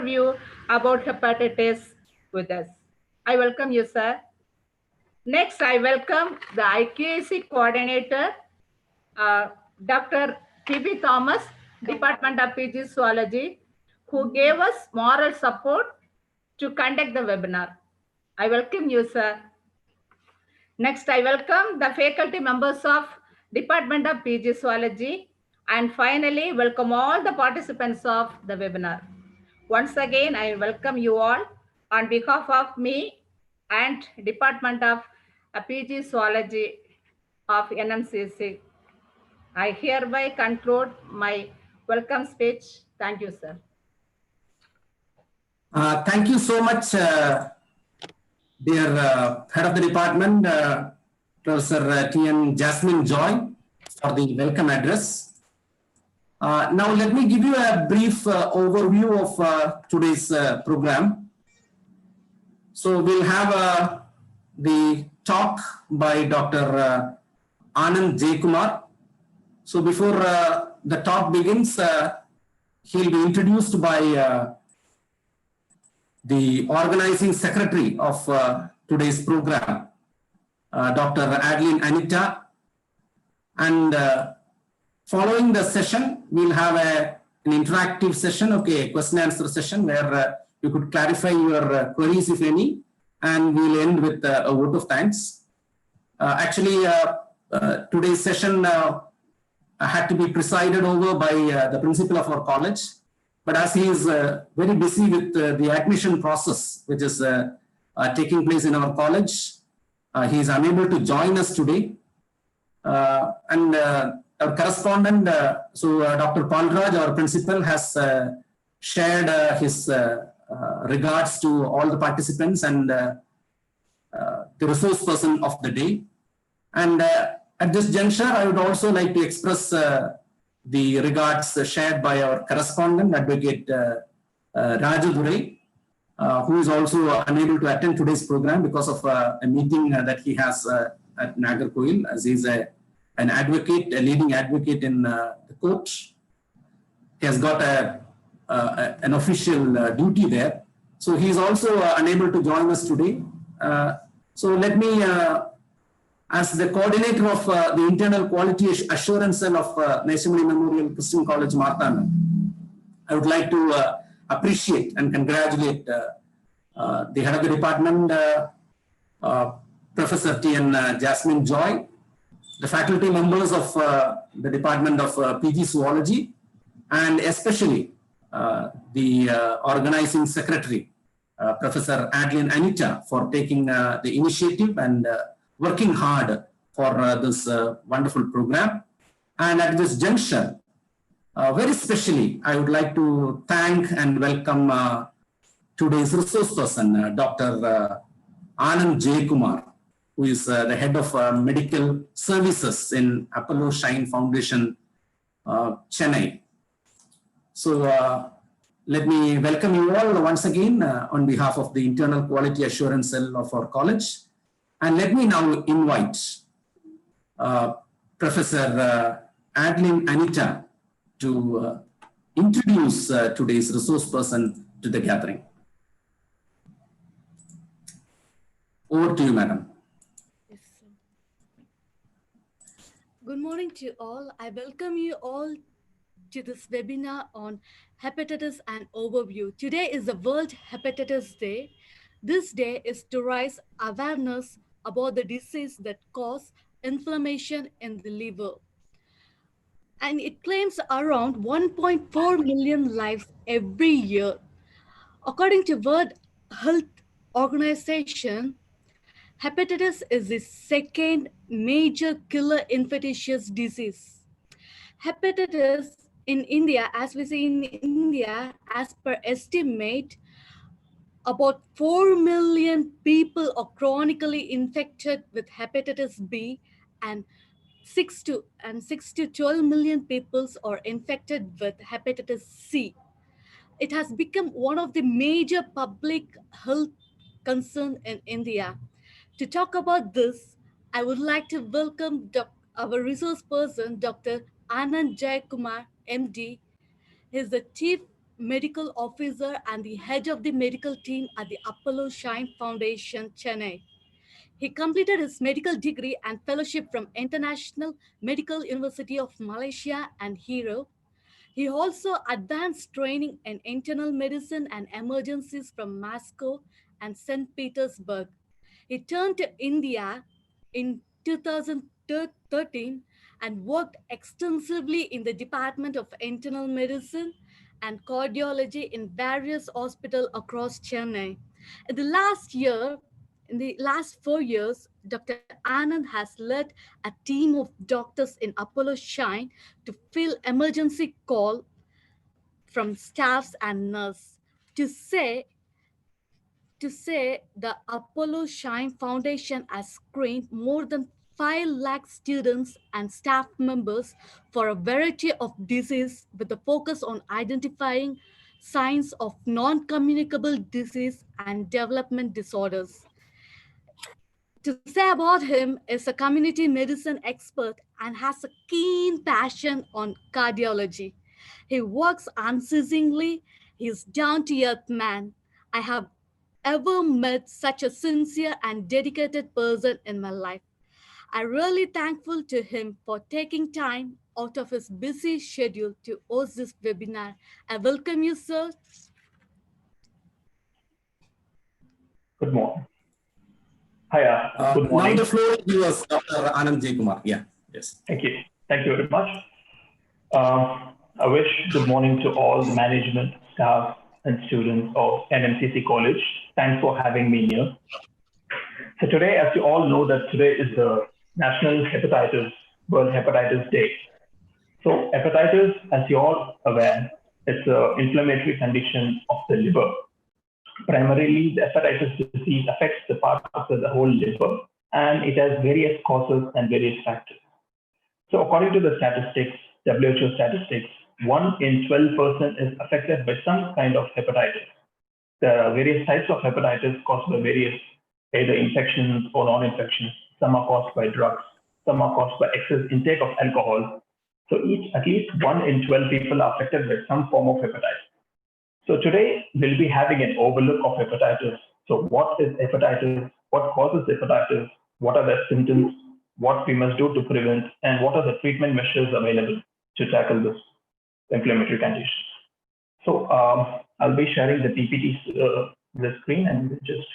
overview about hepatitis with us. I welcome you, sir. Next, I welcome the IQAC coordinator, Dr. P.B. Thomas, Department of PG Zoology, who gave us moral support to conduct the webinar. I welcome you, sir. Next, I welcome the faculty members of Department of PG Zoology, and finally, welcome all the participants of the webinar. Once again, I welcome you all on behalf of me and Department of PG Zoology of NMCC. I hereby conclude my welcome speech. Thank you, sir. Thank you so much, dear Head of the Department, Professor T.N. Jasmine Joy, for the welcome address. Now, let me give you a brief overview of today's program. So, we'll have the talk by Dr. Anand JayaKumar. So, before the talk begins, he'll be introduced by the organizing secretary of today's program, Dr. Adeline Anita. And following the session, we'll have an interactive session, okay, question answer session where you could clarify your queries, if any, and we'll end with a vote of thanks. Actually, today's session had to be presided over by the principal of our college. But as he is very busy with the admission process, which is taking place in our college, he is unable to join us today. And our correspondent, Dr. Palraj, our principal, has shared his regards to all the participants and the resource person of the day. And at this juncture, I would also like to express the regards shared by our correspondent, Advocate Raju Durai, who is also unable to attend today's program because of a meeting that he has at Nagarkoil, as he is an advocate, a leading advocate in the court. He has got an official duty there. So he is also unable to join us today. So let me, as the coordinator of the Internal Quality Assurance Cell of Nationally Memorial Christian College, Marthana, I would like to appreciate and congratulate the head of the department, Professor T.N. Jasmine Joy, the faculty members of the Department of PG Zoology, and especially the organizing secretary, Professor Adeline Anita, for taking the initiative and working hard for this wonderful program. And at this juncture, very specially, I would like to thank and welcome today's resource person, Dr. Anand JayaKumar, who is the head of medical services in Appolo Shine Foundation, Chennai. So let me welcome you all once again on behalf of the Internal Quality Assurance Cell of our college. And let me now invite Professor Adeline Anita to introduce today's resource person to the gathering. Over to you, madam. Yes, sir. Good morning to all. I welcome you all to this webinar on hepatitis and overview. Today is the World Hepatitis Day. This day is to raise awareness about the disease that causes inflammation in the liver. And it claims around 1.4 million lives every year. According to World Health Organization, hepatitis is the second major killer infectious disease. Hepatitis in India, as we see in India, as per estimate, about 4 million people are chronically infected with hepatitis B, and 6 to 12 million people are infected with hepatitis C. It has become one of the major public health concerns in India. To talk about this, I would like to welcome our resource person, Dr. Anand JayaKumar MD. He is the Chief Medical Officer and the head of the medical team at the Appolo Shine Foundation, Chennai. He completed his medical degree and fellowship from International Medical University of Malaysia and Hero. He also advanced training in internal medicine and emergencies from Moscow and St. Petersburg. He turned to India in 2013 and worked extensively in the Department of Internal Medicine and Cardiology in various hospitals across Chennai. In the last year, in the last 4 years, Dr. Anand has led a team of doctors in Apollo Shine to fill emergency call from staffs and nurse to say the Apollo Shine Foundation has screened more than 5 lakh students and staff members for a variety of diseases with a focus on identifying signs of non-communicable disease and development disorders. To say about him is a community medicine expert and has a keen passion on cardiology. He works unceasingly. He's down to earth man. I have ever met such a sincere and dedicated person in my life. I'm really thankful to him for taking time out of his busy schedule to host this webinar. I welcome you, sir. Good morning. Hi, good Now morning. the floor is yours, Dr. Anand JayaKumar. Yeah, yes. Thank you. Thank you very much. I wish good morning to all the management, staff, and students of NMCC College. Thanks for having me here. So today, as you all know, that today is the National World Hepatitis Day. So hepatitis, as you all aware, it's an inflammatory condition of the liver. Primarily, the hepatitis disease affects the part of the whole liver, and it has various causes and various factors. So according to the statistics, WHO statistics, 1 in 12 persons is affected by some kind of hepatitis. There are various types of hepatitis caused by various either infections or non-infections. Some are caused by drugs. Some are caused by excess intake of alcohol. So at least 1 in 12 people are affected by some form of hepatitis. So today we'll be having an overlook of hepatitis. So what is hepatitis? What causes hepatitis? What are the symptoms? What we must do to prevent? And what are the treatment measures available to tackle this inflammatory condition? So I'll be sharing the PPT, the screen, and we'll just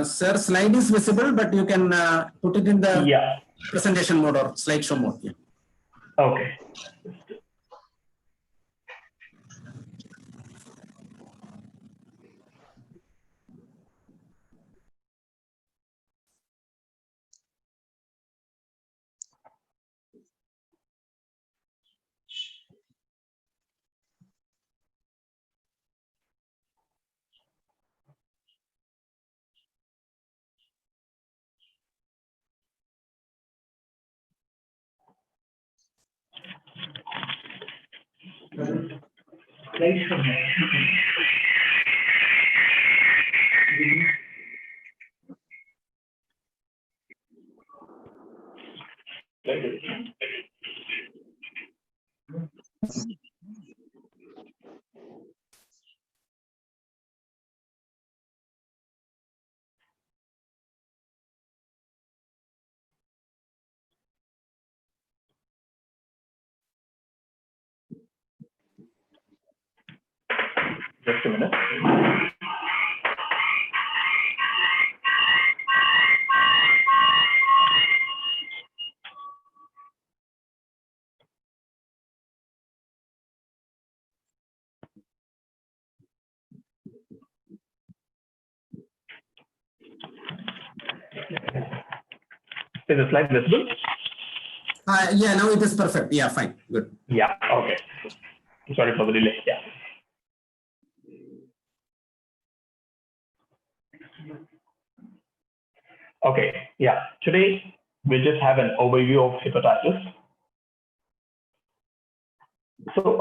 Sir, slide is visible, but you can put it in the presentation mode or slideshow mode. Yeah. Okay. Just a minute. Is the slide visible? Yeah, now it is perfect. Yeah, fine. Good. Yeah, okay. Sorry for the delay. Yeah. Okay, yeah. Today we'll just have an overview of hepatitis. So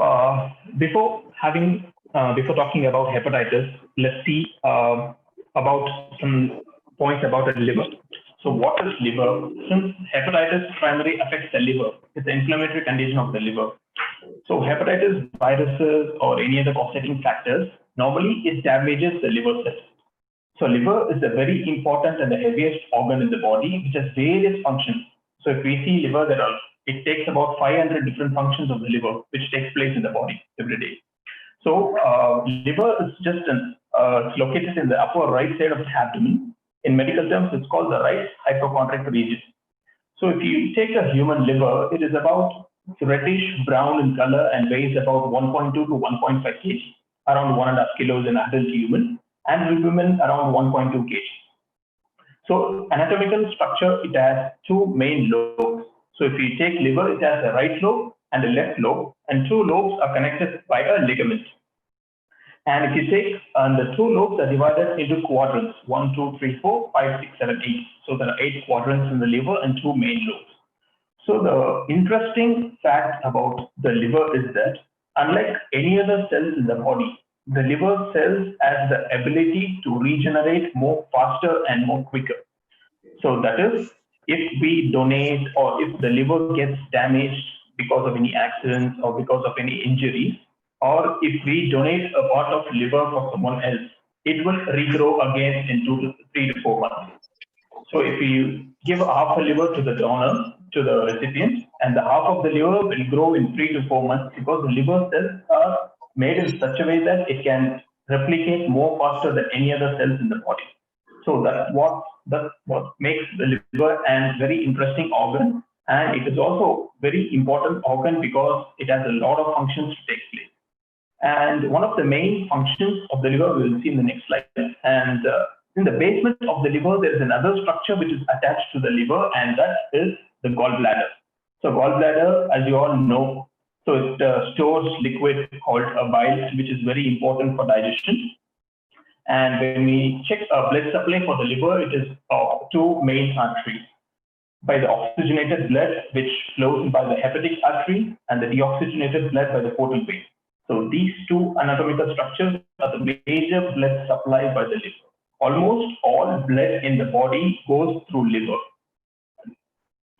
before talking about hepatitis, let's see about some points about the liver. So what is liver? Since hepatitis primarily affects the liver, it's an inflammatory condition of the liver. So hepatitis viruses or any other causating factors, normally it damages the liver cells. So liver is a very important and the heaviest organ in the body, which has various functions. So if we see liver, it takes about 500 different functions of the liver, which takes place in the body every day. So liver is just located in the upper right side of the abdomen. In medical terms, it's called the right hypochondriac region. So if you take a human liver, it is about reddish brown in color and weighs about 1.2 to 1.5 kg, around 1.5 kilos in adult human, and in women around 1.2 kg. So anatomical structure, it has two main lobes. So if you take liver, it has a right lobe and a left lobe, and two lobes are connected by a ligament. And if you take, the two lobes are divided into quadrants, 1, 2, 3, 4, 5, 6, 7, 8. So there are 8 quadrants in the liver and two main lobes. So the interesting fact about the liver is that unlike any other cells in the body, the liver cells has the ability to regenerate more faster and more quicker. So that is, if we donate or if the liver gets damaged because of any accidents or because of any injuries, or if we donate a part of liver for someone else, it will regrow again in 2 to 3 to 4 months. So if you give half a liver to the donor, to the recipient, and the half of the liver will grow in 3 to 4 months because the liver cells are made in such a way that it can replicate more faster than any other cells in the body. So that's what makes the liver a very interesting organ, and it is also very important organ because it has a lot of functions to take place. And one of the main functions of the liver we will see in the next slide. And in the basement of the liver, there is another structure which is attached to the liver, and that is the gallbladder. So gallbladder, as you all know, so it stores liquid called bile, which is very important for digestion. And when we check blood supply for the liver, it is two main arteries. By the oxygenated blood, which flows by the hepatic artery, and the deoxygenated blood by the portal vein. So these two anatomical structures are the major blood supply by the liver. Almost all blood in the body goes through liver.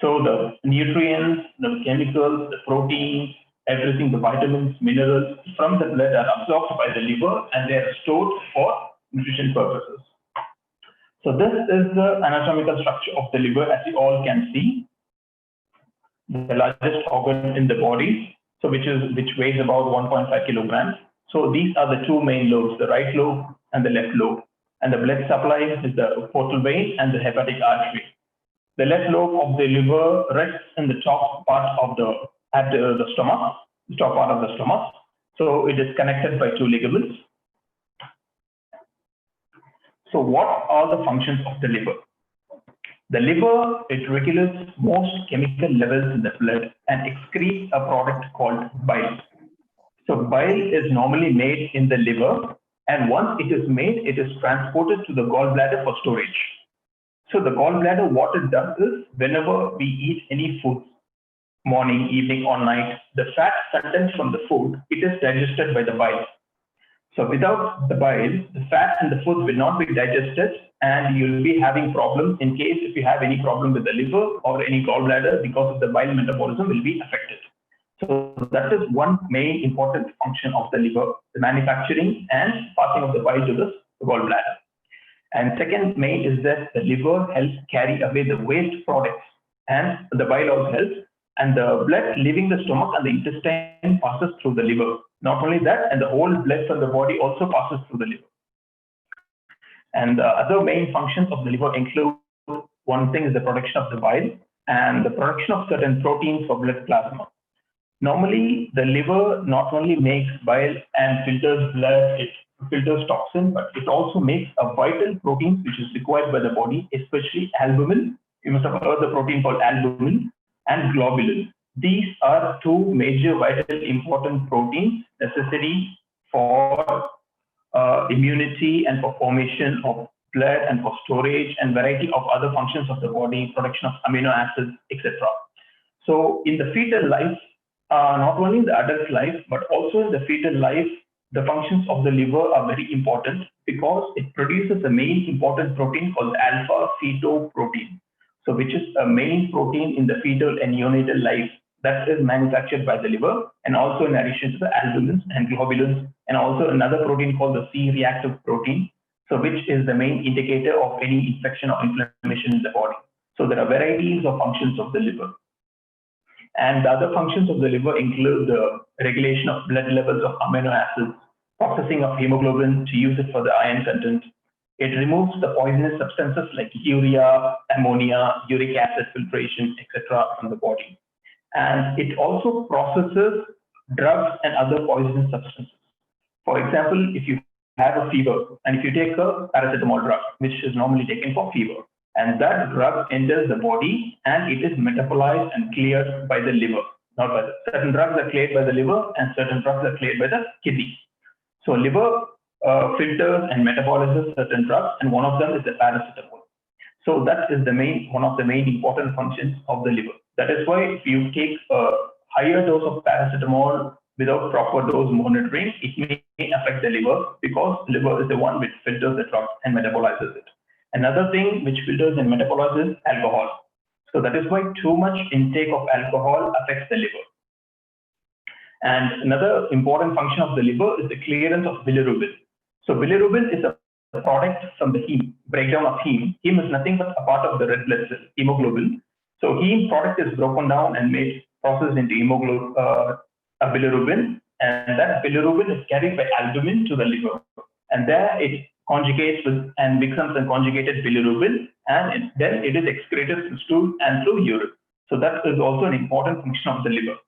So the nutrients, the chemicals, the proteins, everything, the vitamins, minerals from the blood are absorbed by the liver and they are stored for nutrition purposes. So this is the anatomical structure of the liver, as you all can see. The largest organ in the body, so which weighs about 1.5 kilograms. So these are the two main lobes, the right lobe and the left lobe. And the blood supply is the portal vein and the hepatic artery. The left lobe of the liver rests in the top part of the stomach, the top part of the stomach. So it is connected by two ligaments. So what are the functions of the liver? The liver, it regulates most chemical levels in the blood and excretes a product called bile. So bile is normally made in the liver, and once it is made, it is transported to the gallbladder for storage. So the gallbladder, what it does is, whenever we eat any food, morning, evening, or night, the fat content from the food, it is digested by the bile. So without the bile, the fat in the food will not be digested, and you'll be having problems in case if you have any problem with the liver or any gallbladder, because of the bile metabolism will be affected. So that is one main important function of the liver, the manufacturing and passing of the bile to the gallbladder. And second main is that the liver helps carry away the waste products, and the bile also helps, and the blood leaving the stomach and the intestine passes through the liver. Not only that, and the whole blood from the body also passes through the liver. And the other main functions of the liver include, one thing is the production of the bile and the production of certain proteins for blood plasma. Normally, the liver not only makes bile and filters blood, it filters toxin, but it also makes a vital protein which is required by the body, especially albumin. You must have heard the protein called albumin and globulin. These are two major vital important proteins necessary for immunity and for formation of blood and for storage and variety of other functions of the body, production of amino acids, etc. So in the fetal life, not only in the adult life, but also in the fetal life, the functions of the liver are very important because it produces a main important protein called alpha-fetoprotein. So which is a main protein in the fetal and neonatal life that is manufactured by the liver, and also in addition to the albumins and globulins, and also another protein called the C-reactive protein, so which is the main indicator of any infection or inflammation in the body. So there are varieties of functions of the liver. And the other functions of the liver include the regulation of blood levels of amino acids, processing of hemoglobin to use it for the iron content. It removes the poisonous substances like urea, ammonia, uric acid filtration, etc. from the body. And it also processes drugs and other poisonous substances. For example, if you have a fever and if you take a paracetamol drug, which is normally taken for fever, and that drug enters the body and it is metabolized and cleared by the liver. Not by the, certain drugs are cleared by the liver and certain drugs are cleared by the kidney. So liver filters and metabolizes certain drugs, and one of them is the paracetamol. So that is the one of the main important functions of the liver. That is why if you take a higher dose of paracetamol without proper dose monitoring, it may affect the liver, because the liver is the one which filters the drugs and metabolizes it. Another thing which filters and metabolizes alcohol. So that is why too much intake of alcohol affects the liver. And another important function of the liver is the clearance of bilirubin. So bilirubin is a product from the heme, breakdown of heme. Heme is nothing but a part of the red blood cell, hemoglobin. So heme product is broken down and made, processed into bilirubin, and that bilirubin is carried by albumin to the liver. And there it conjugates with and becomes a conjugated bilirubin, and then it is excreted through stool and through urine. So that is also an important function of the liver.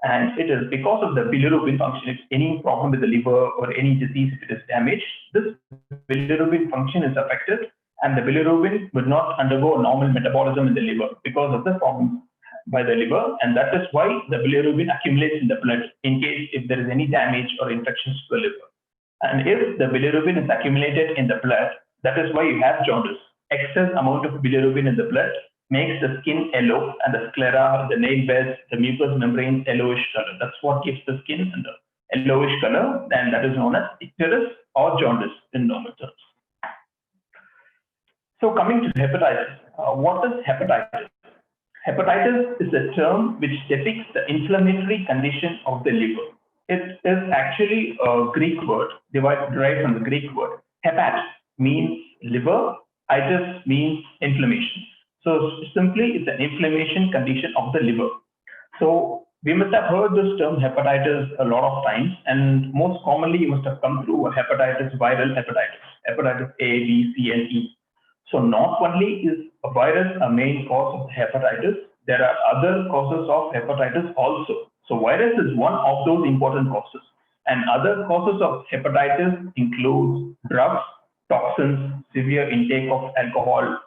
And it is because of the bilirubin function, if any problem with the liver or any disease, if it is damaged, this bilirubin function is affected, and the bilirubin would not undergo normal metabolism in the liver because of the problem by the liver, and that is why the bilirubin accumulates in the blood in case if there is any damage or infections to the liver. And if the bilirubin is accumulated in the blood, that is why you have jaundice. Excess amount of bilirubin in the blood makes the skin yellow, and the sclera, the nail beds, the mucous membrane yellowish color. That's what gives the skin a yellowish color, and that is known as icterus or jaundice in normal terms. So coming to hepatitis, what is hepatitis? Hepatitis is a term which depicts the inflammatory condition of the liver. It is actually a Greek word derived from the Greek word. Hepat means liver, itis means inflammation. So simply, it's an inflammation condition of the liver. So we must have heard this term hepatitis a lot of times, and most commonly you must have come through a hepatitis, viral hepatitis A, B, C, and E. So not only is a virus a main cause of hepatitis, there are other causes of hepatitis also. So virus is one of those important causes, and other causes of hepatitis include drugs, toxins, severe intake of alcohol,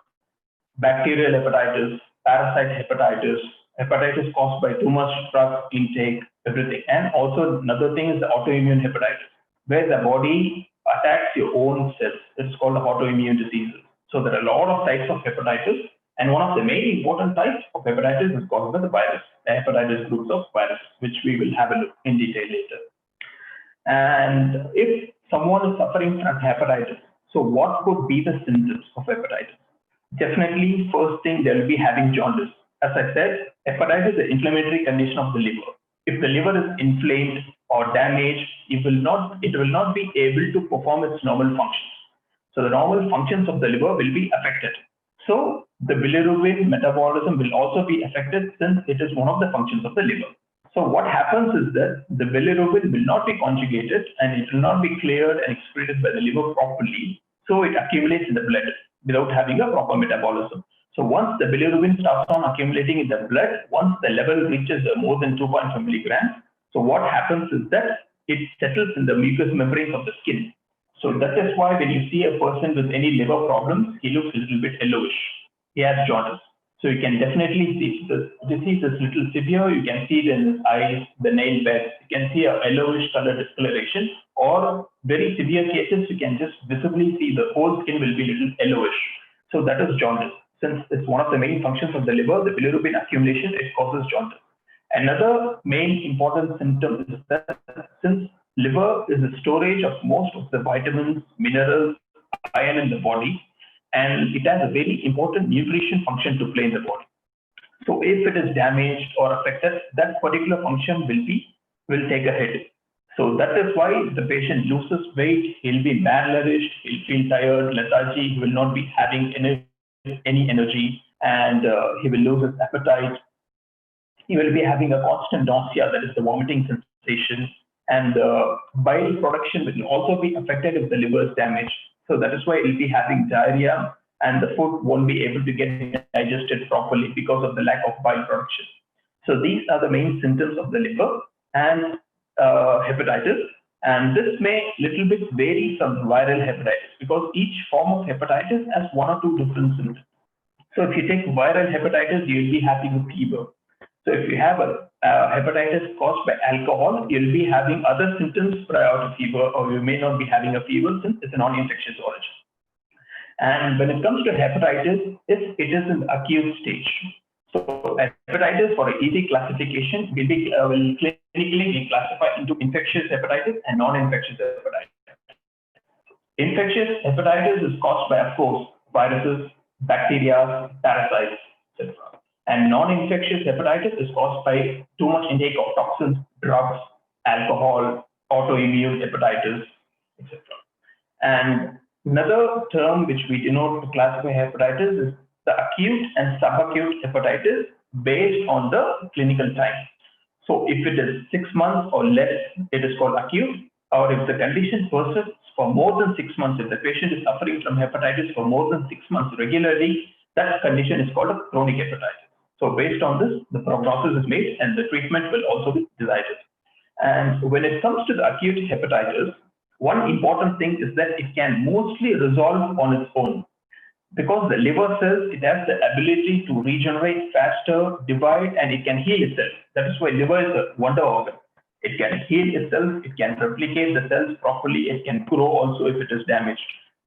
bacterial hepatitis, parasite hepatitis, hepatitis caused by too much drug intake, everything. And also another thing is the autoimmune hepatitis, where the body attacks your own cells. It's called autoimmune diseases. So there are a lot of types of hepatitis, And one of the main important types of hepatitis is caused by the virus, the hepatitis groups of virus, which we will have a look in detail later. And if someone is suffering from hepatitis, so what could be the symptoms of hepatitis? Definitely, first thing, they'll be having jaundice. As I said, hepatitis is an inflammatory condition of the liver. If the liver is inflamed or damaged, it will not be able to perform its normal functions. So the normal functions of the liver will be affected. So the bilirubin metabolism will also be affected, since it is one of the functions of the liver. So what happens is that the bilirubin will not be conjugated and it will not be cleared and excreted by the liver properly. So it accumulates in the blood without having a proper metabolism. So once the bilirubin starts on accumulating in the blood, once the level reaches more than 2.5 milligrams, so what happens is that it settles in the mucous membranes of the skin. So that is why when you see a person with any liver problems, he looks a little bit yellowish. He has jaundice. So you can definitely see the disease is little severe. You can see it in his eyes, the nail beds. You can see a yellowish color discoloration, or very severe cases, you can just visibly see the whole skin will be little yellowish. So that is jaundice. Since it's one of the main functions of the liver, the bilirubin accumulation, it causes jaundice. Another main important symptom is that since liver is the storage of most of the vitamins, minerals, iron in the body, and it has a very important nutrition function to play in the body. So if it is damaged or affected, that particular function will take a hit. So that is why the patient loses weight, he'll be malnourished, he'll feel tired, lethargy, he will not be having any energy, and he will lose his appetite. He will be having a constant nausea, that is the vomiting sensation, and the bile production will also be affected if the liver is damaged. So that is why he'll be having diarrhea, and the food won't be able to get digested properly because of the lack of bile production. So these are the main symptoms of the liver and hepatitis. And this may little bit vary from viral hepatitis, because each form of hepatitis has one or two different symptoms. So if you take viral hepatitis, you'll be having a fever. So if you have a hepatitis caused by alcohol, you'll be having other symptoms prior to fever, or you may not be having a fever since it's a non-infectious origin. And when it comes to hepatitis, it is in the acute stage. So hepatitis, for an easy classification, will clinically be classified into infectious hepatitis and non-infectious hepatitis. Infectious hepatitis is caused by, of course, viruses, bacteria, parasites, etc. And non-infectious hepatitis is caused by too much intake of toxins, drugs, alcohol, autoimmune hepatitis, etc. And another term which we denote to classify hepatitis is the acute and subacute hepatitis based on the clinical time. So if it is 6 months or less, it is called acute, or if the condition persists for more than 6 months, if the patient is suffering from hepatitis for more than 6 months regularly, that condition is called a chronic hepatitis. So based on this, the prognosis is made and the treatment will also be decided. And when it comes to the acute hepatitis, one important thing is that it can mostly resolve on its own. Because the liver cells, it has the ability to regenerate faster, divide, and it can heal itself. That is why liver is a wonder organ. It can heal itself, it can replicate the cells properly, it can grow also if it is damaged.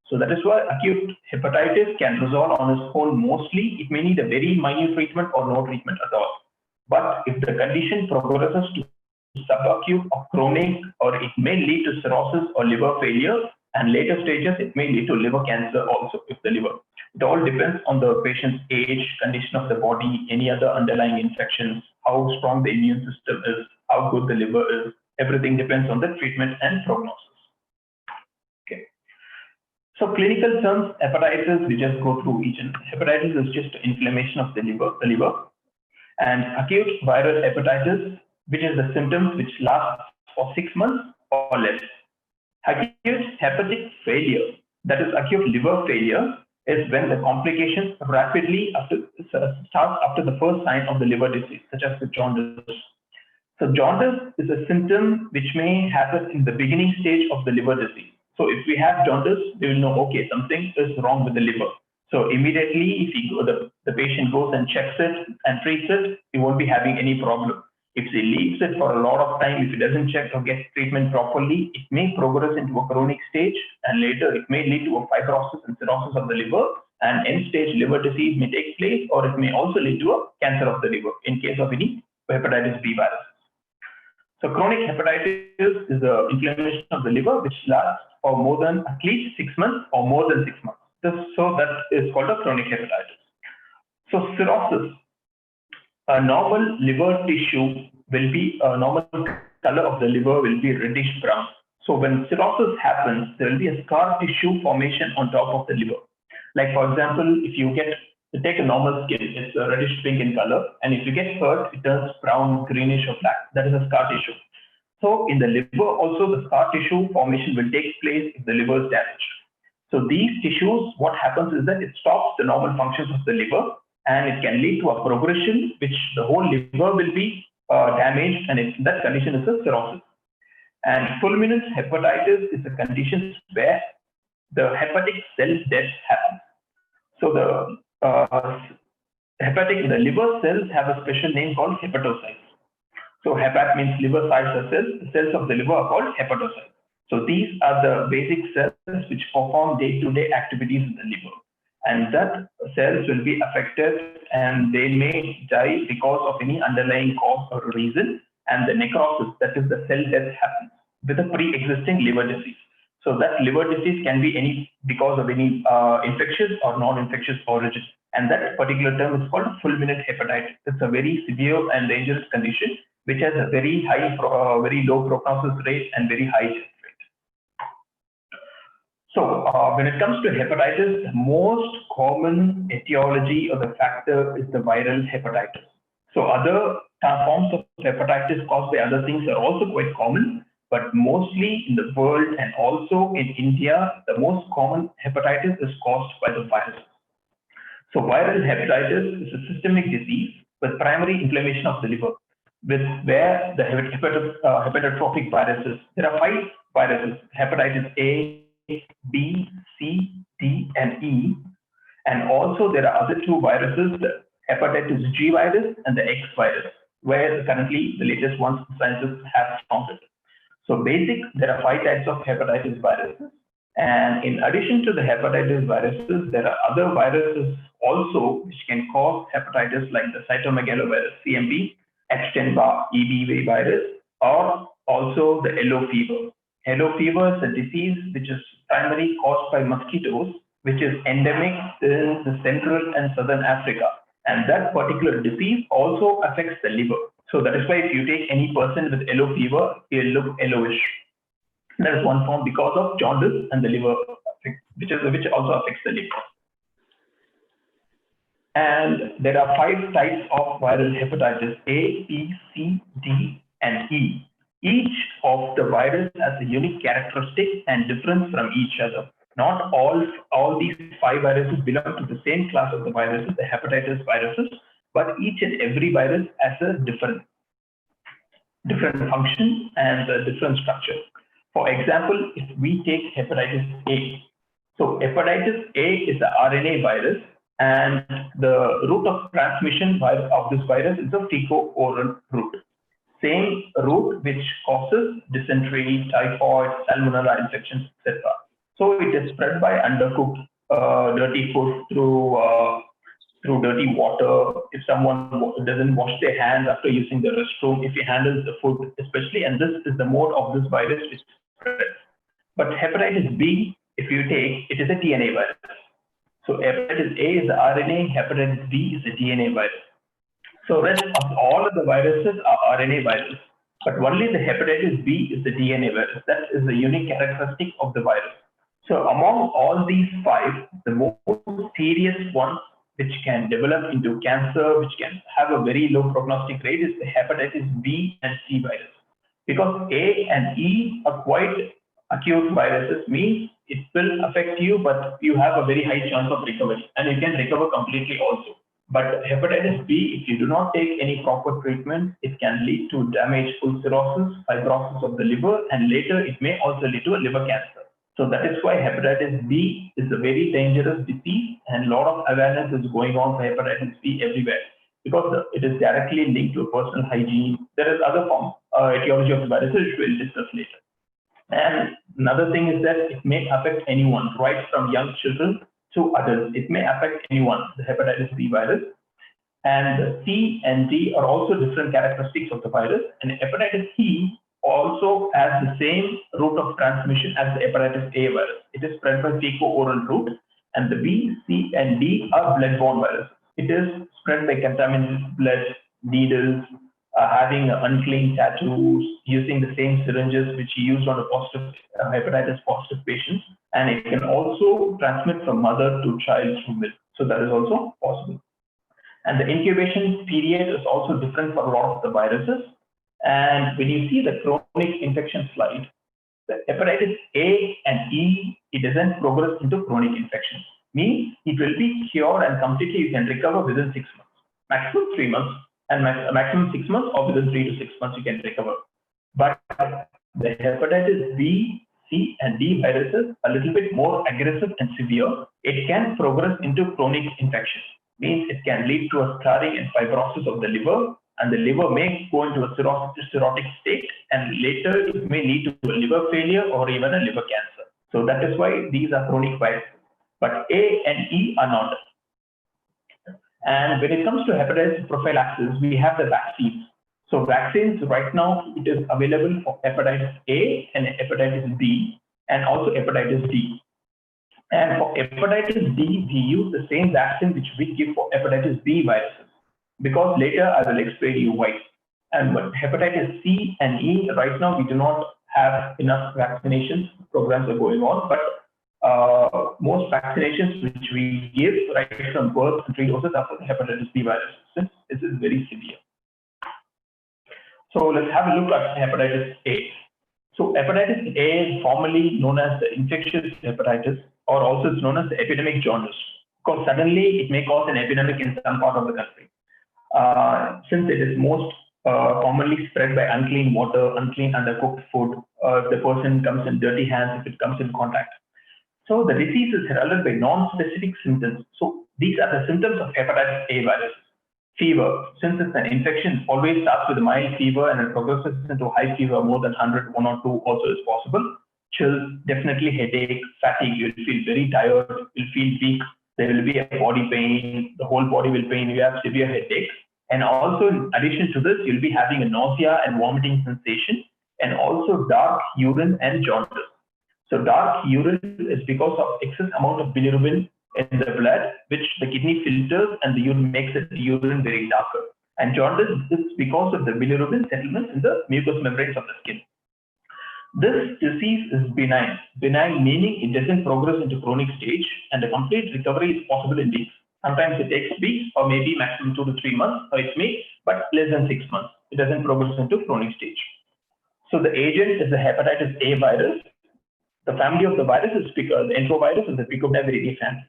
So that is why acute hepatitis can resolve on its own mostly. It may need a very minute treatment or no treatment at all. But if the condition progresses to subacute or chronic, or it may lead to cirrhosis or liver failure, and later stages, it may lead to liver cancer also if the liver. It all depends on the patient's age, condition of the body, any other underlying infections, how strong the immune system is, how good the liver is. Everything depends on the treatment and prognosis. Okay. So clinical terms, hepatitis, we just go through each. Hepatitis is just inflammation of the liver. And acute viral hepatitis, which is the symptoms which last for 6 months or less. Acute hepatic failure, that is acute liver failure, is when the complications rapidly start after the first sign of the liver disease, such as the jaundice. So jaundice is a symptom which may happen in the beginning stage of the liver disease. So if we have jaundice, we will know, okay, something is wrong with the liver. So immediately, if the patient goes and checks it and treats it, he won't be having any problem. If he leaves it for a lot of time, if he doesn't check or get treatment properly, it may progress into a chronic stage, and later it may lead to a fibrosis and cirrhosis of the liver, and end-stage liver disease may take place, or it may also lead to a cancer of the liver in case of any hepatitis B virus. So chronic hepatitis is the inflammation of the liver which lasts for more than at least 6 months or more than 6 months. So that is called a chronic hepatitis. So cirrhosis, a normal liver tissue will be a normal color of the liver will be reddish brown. So when cirrhosis happens, there will be a scar tissue formation on top of the liver. Like for example, if you take a normal skin, it's a reddish pink in color, and if you get hurt, it turns brown, greenish, or black. That is a scar tissue. So in the liver, also the scar tissue formation will take place if the liver is damaged. So these tissues, what happens is that it stops the normal functions of the liver, and it can lead to a progression which the whole liver will be damaged, and that condition is a cirrhosis. And fulminant hepatitis is a condition where the hepatic cell death happens. So the liver cells have a special name called hepatocytes. So hepat means liver size cells. The cells of the liver are called hepatocytes. So these are the basic cells which perform day-to-day activities in the liver. And that cells will be affected and they may die because of any underlying cause or reason. And the necrosis, that is the cell death, happens with a pre-existing liver disease. So that liver disease can be because of any infectious or non-infectious origin. And that particular term is called fulminant hepatitis. It's a very severe and dangerous condition which has a very low prognosis rate and very high death rate. So when it comes to hepatitis, the most common etiology or the factor is the viral hepatitis. So other forms of hepatitis caused by other things are also quite common, but mostly in the world and also in India, the most common hepatitis is caused by the virus. So viral hepatitis is a systemic disease with primary inflammation of the liver, where the hepatotrophic viruses, there are 5 viruses, hepatitis A, B, C, D, and E. And also there are other 2 viruses, the hepatitis G virus and the X virus, where currently the latest ones scientists have found it. So there are 5 types of hepatitis viruses. And in addition to the hepatitis viruses, there are other viruses also which can cause hepatitis, like the cytomegalovirus, CMV, Epstein-Barr, EBV virus, or also the yellow fever. Yellow fever is a disease which is primarily caused by mosquitoes, which is endemic in the Central and Southern Africa. And that particular disease also affects the liver. So that is why if you take any person with yellow fever, he'll look yellowish. That is one form because of jaundice and the liver, which also affects the liver. And there are 5 types of viral hepatitis: A, B, C, D, and E. Each of the virus has a unique characteristic and difference from each other. Not all these 5 viruses belong to the same class of the viruses, the hepatitis viruses, but each and every virus has a different function and a different structure. For example, if we take hepatitis A, so hepatitis A is the RNA virus, and the route of transmission of this virus is a fecal-oral route. Same route which causes dysentery, typhoid, salmonella infections, etc. So it is spread by undercooked dirty food through dirty water. If someone doesn't wash their hands after using the restroom, if he handles the food especially, and this is the mode of this virus which spreads. But hepatitis B, if you take, it is a DNA virus. So hepatitis A is the RNA, hepatitis B is the DNA virus. So rest of all of the viruses are RNA viruses, but only the hepatitis B is the DNA virus. That is the unique characteristic of the virus. So among all these 5, the most serious ones which can develop into cancer, which can have a very low prognostic rate, is the hepatitis B and C virus. Because A and E are quite acute viruses, means it will affect you, but you have a very high chance of recovery, and you can recover completely also. But hepatitis B, if you do not take any proper treatment, it can lead to damage, full cirrhosis, fibrosis of the liver, and later it may also lead to a liver cancer. So that is why hepatitis B is a very dangerous disease, and a lot of awareness is going on for hepatitis B everywhere, because it is directly linked to personal hygiene. There is other form etiology of the virus, which we'll discuss later. And another thing is that it may affect anyone, right from young children to adults. It may affect anyone, the hepatitis B virus. And the C and D are also different characteristics of the virus. And hepatitis E also has the same route of transmission as the hepatitis A virus. It is spread by fecal-oral route. And the B, C, and D are blood-borne viruses. It is spread by contaminated blood, needles, having unclean tattoos, using the same syringes which you used on the positive hepatitis positive patients, and it can also transmit from mother to child through milk. So that is also possible. And the incubation period is also different for a lot of the viruses. And when you see the chronic infection slide, the hepatitis A and E, it doesn't progress into chronic infection. Means it will be cured and completely you can recover within 6 months, maximum 3 months, and maximum 6 months, or within 3 to 6 months you can recover. But the hepatitis B, C, and D viruses are a little bit more aggressive and severe. It can progress into chronic infection. Means it can lead to a scarring and fibrosis of the liver, and the liver may go into a cirrhotic state, and later it may lead to a liver failure or even a liver cancer. So that is why these are chronic viruses. But A and E are not. And when it comes to hepatitis prophylaxis, we have the vaccines. So vaccines right now, it is available for hepatitis A and hepatitis B, and also hepatitis D. And for hepatitis D, we use the same vaccine which we give for hepatitis B viruses, because later I will explain you why. And with hepatitis C and E, right now we do not have enough vaccinations. Programs are going on, but most vaccinations which we give right from birth and 3 doses are for the hepatitis B virus, since this is very severe. So let's have a look at hepatitis A. So hepatitis A is formerly known as the infectious hepatitis, or also it's known as the epidemic jaundice, because suddenly it may cause an epidemic in some part of the country. Since it is most commonly spread by unclean water, unclean undercooked food, if the person comes in dirty hands, if it comes in contact. So the disease is heralded by non-specific symptoms. So these are the symptoms of hepatitis A virus. Fever, since it's an infection, always starts with a mild fever and it progresses into high fever, more than 100, 1 or 2 also is possible. Chills, definitely headache, fatigue, you'll feel very tired, you'll feel weak, there will be a body pain, the whole body will pain, you have severe headache. And also in addition to this, you'll be having a nausea and vomiting sensation, and also dark urine and jaundice. So dark urine is because of excess amount of bilirubin in the blood, which the kidney filters, and the urine makes the urine very darker. And jaundice is because of the bilirubin settlements in the mucous membranes of the skin. This disease is benign. Benign meaning it doesn't progress into chronic stage, and the complete recovery is possible in weeks. Sometimes it takes weeks, or maybe maximum 2 to 3 months, or it may, but less than 6 months. It doesn't progress into chronic stage. So the agent is the hepatitis A virus. The family of the virus is the enterovirus is the Picomonavirinae family.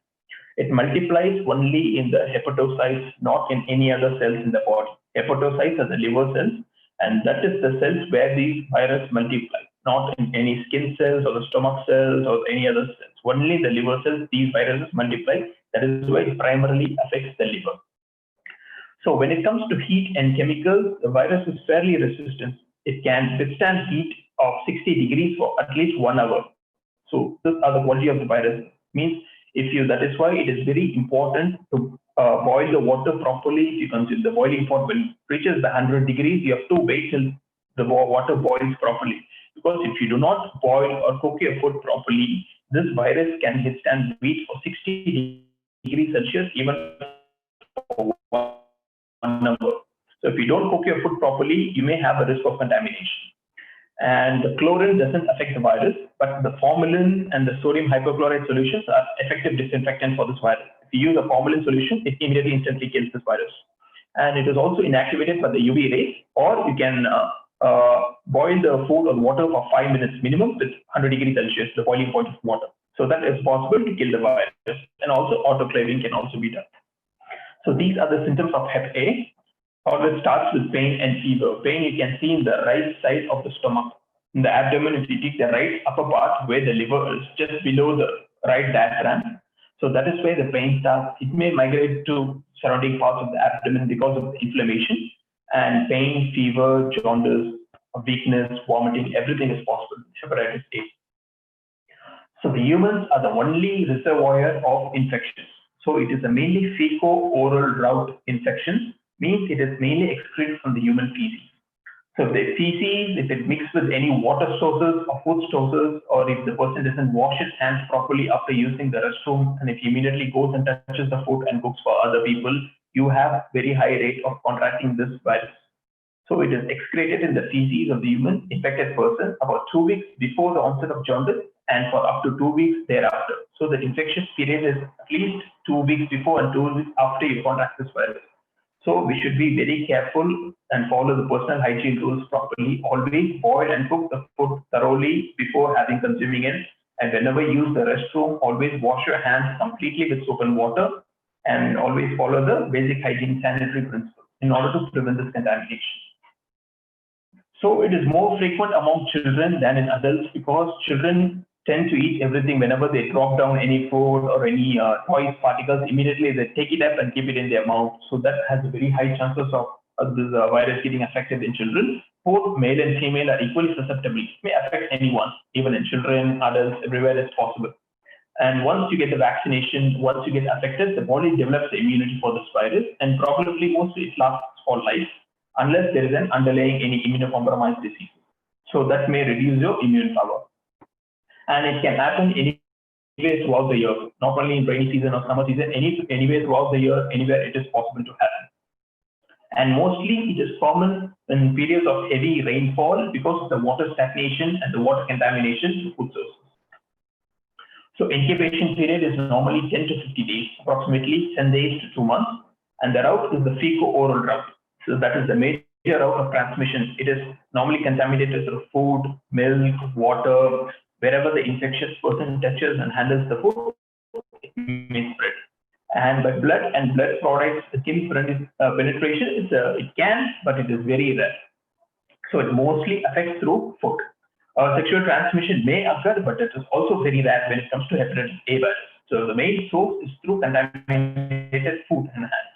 It multiplies only in the hepatocytes, not in any other cells in the body. Hepatocytes are the liver cells, and that is the cells where these virus multiply, not in any skin cells or the stomach cells or any other cells. Only the liver cells, these viruses multiply. That is why it primarily affects the liver. So when it comes to heat and chemicals, the virus is fairly resistant. It can withstand heat of 60 degrees for at least 1 hour. So these are the quality of the virus. Means that is why it is very important to boil the water properly. If you consider the boiling point, when it reaches the 100 degrees, you have to wait till the water boils properly. Because if you do not boil or cook your food properly, this virus can withstand heat for 60 degrees Celsius even for 1 hour. So if you don't cook your food properly, you may have a risk of contamination. And the chlorine doesn't affect the virus, but the formalin and the sodium hypochlorite solutions are effective disinfectant for this virus. If you use a formalin solution, it immediately instantly kills this virus. And it is also inactivated by the UV rays, or you can boil the food or water for 5 minutes minimum with 100 degrees Celsius, the boiling point of water. So that is possible to kill the virus. And also autoclaving can also be done. So these are the symptoms of Hep A. Always starts with pain and fever. Pain you can see in the right side of the stomach. In the abdomen, if you take the right upper part where the liver is, just below the right diaphragm. So that is where the pain starts. It may migrate to surrounding parts of the abdomen because of the inflammation. And pain, fever, jaundice, weakness, vomiting, everything is possible with hepatitis A. So the humans are the only reservoir of infections. So it is a mainly fecal-oral route infection, means it is mainly excreted from the human feces. So if the feces, if it mixes with any water sources or food sources, or if the person doesn't wash his hands properly after using the restroom, and if he immediately goes and touches the food and cooks for other people, you have very high rate of contracting this virus. So it is excreted in the feces of the human infected person about 2 weeks before the onset of jaundice and for up to 2 weeks thereafter. So the infectious period is at least 2 weeks before and 2 weeks after you contract this virus. So we should be very careful and follow the personal hygiene rules properly. Always boil and cook the food thoroughly before having consuming it. And whenever you use the restroom, always wash your hands completely with soap and water, and always follow the basic hygiene sanitary principles in order to prevent this contamination. So it is more frequent among children than in adults because children tend to eat everything. Whenever they drop down any food or any noise particles, immediately they take it up and keep it in their mouth. So that has very high chances of this virus getting affected in children. Both male and female are equally susceptible. It may affect anyone, even in children, adults, everywhere it's possible. And once you get the vaccination, once you get affected, the body develops the immunity for this virus, and probably mostly it lasts for life, unless there is an underlying any immunocompromised disease. So that may reduce your immune power. And it can happen anywhere throughout the year, not only in rainy season or summer season, anywhere throughout the year, anywhere it is possible to happen. And mostly it is common in periods of heavy rainfall because of the water stagnation and the water contamination to food sources. So incubation period is normally 10 to 50 days, approximately 10 days to 2 months. And the route is the fecal-oral route. So that is the major route of transmission. It is normally contaminated through food, milk, water. Wherever the infectious person touches and handles the food, it may spread. And by blood and blood products, the skin penetration, it can, but it is very rare. So it mostly affects through food. Sexual transmission may occur, but it is also very rare when it comes to hepatitis A virus. So the main source is through contaminated food and hands.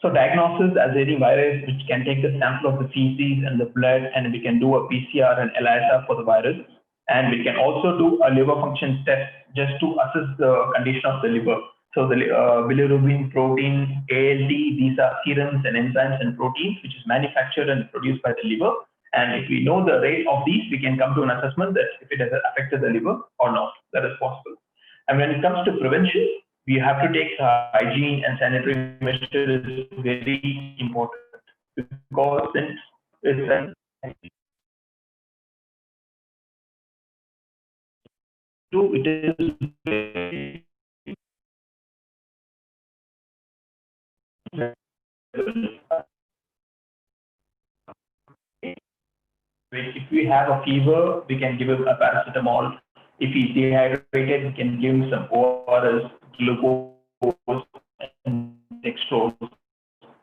So diagnosis as any virus, which can take the sample of the feces and the blood, and we can do a PCR and ELISA for the virus. And we can also do a liver function test just to assess the condition of the liver. So the bilirubin, protein, ALT, these are serums and enzymes and proteins, which is manufactured and produced by the liver. And if we know the rate of these, we can come to an assessment that if it has affected the liver or not. That is possible. And when it comes to prevention, we have to take hygiene and sanitary measures is very important because it is very if we have a fever, we can give him a paracetamol. If he's dehydrated, we can give him some ORS, glucose, and dextrose. If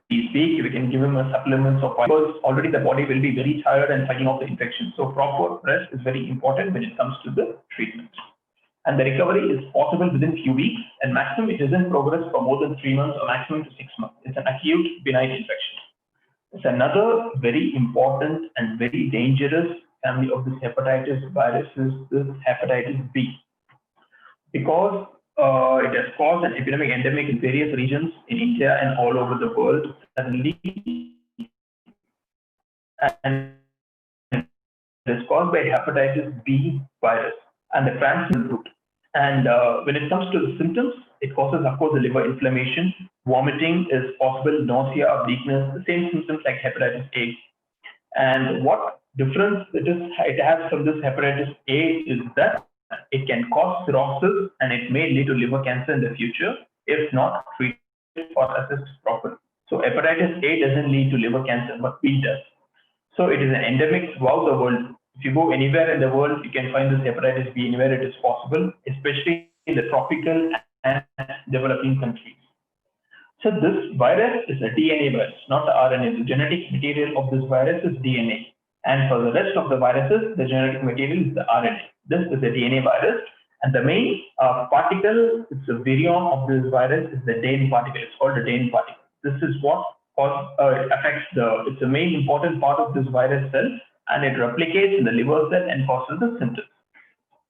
he's weak, we can give him a supplements of because already the body will be very tired and fighting off the infection. So proper rest is very important when it comes to the treatment. And the recovery is possible within few weeks, and maximum it doesn't progress for more than 3 months or maximum to 6 months. It's an acute benign infection. It's another very important and very dangerous family of this hepatitis virus is this hepatitis B. Because it has caused an epidemic endemic in various regions in India and all over the world suddenly, and it is caused by hepatitis B virus and the transmission route. And when it comes to the symptoms, it causes, of course, the liver inflammation, vomiting is possible, nausea, weakness, the same symptoms like hepatitis A. And what difference it has from this hepatitis A is that it can cause cirrhosis and it may lead to liver cancer in the future if not treated or assessed properly. So hepatitis A doesn't lead to liver cancer, but B does. So it is an endemic throughout the world. If you go anywhere in the world, you can find this hepatitis B anywhere it is possible, especially in the tropical and developing countries. So this virus is a DNA virus, not the RNA. The genetic material of this virus is DNA. And for the rest of the viruses, the genetic material is the RNA. This is the DNA virus. And the main particle, it's a virion of this virus, is the DANE particle. It's called the DANE particle. This is what affects it's the main important part of this virus cell, and it replicates in the liver cell and causes the symptoms.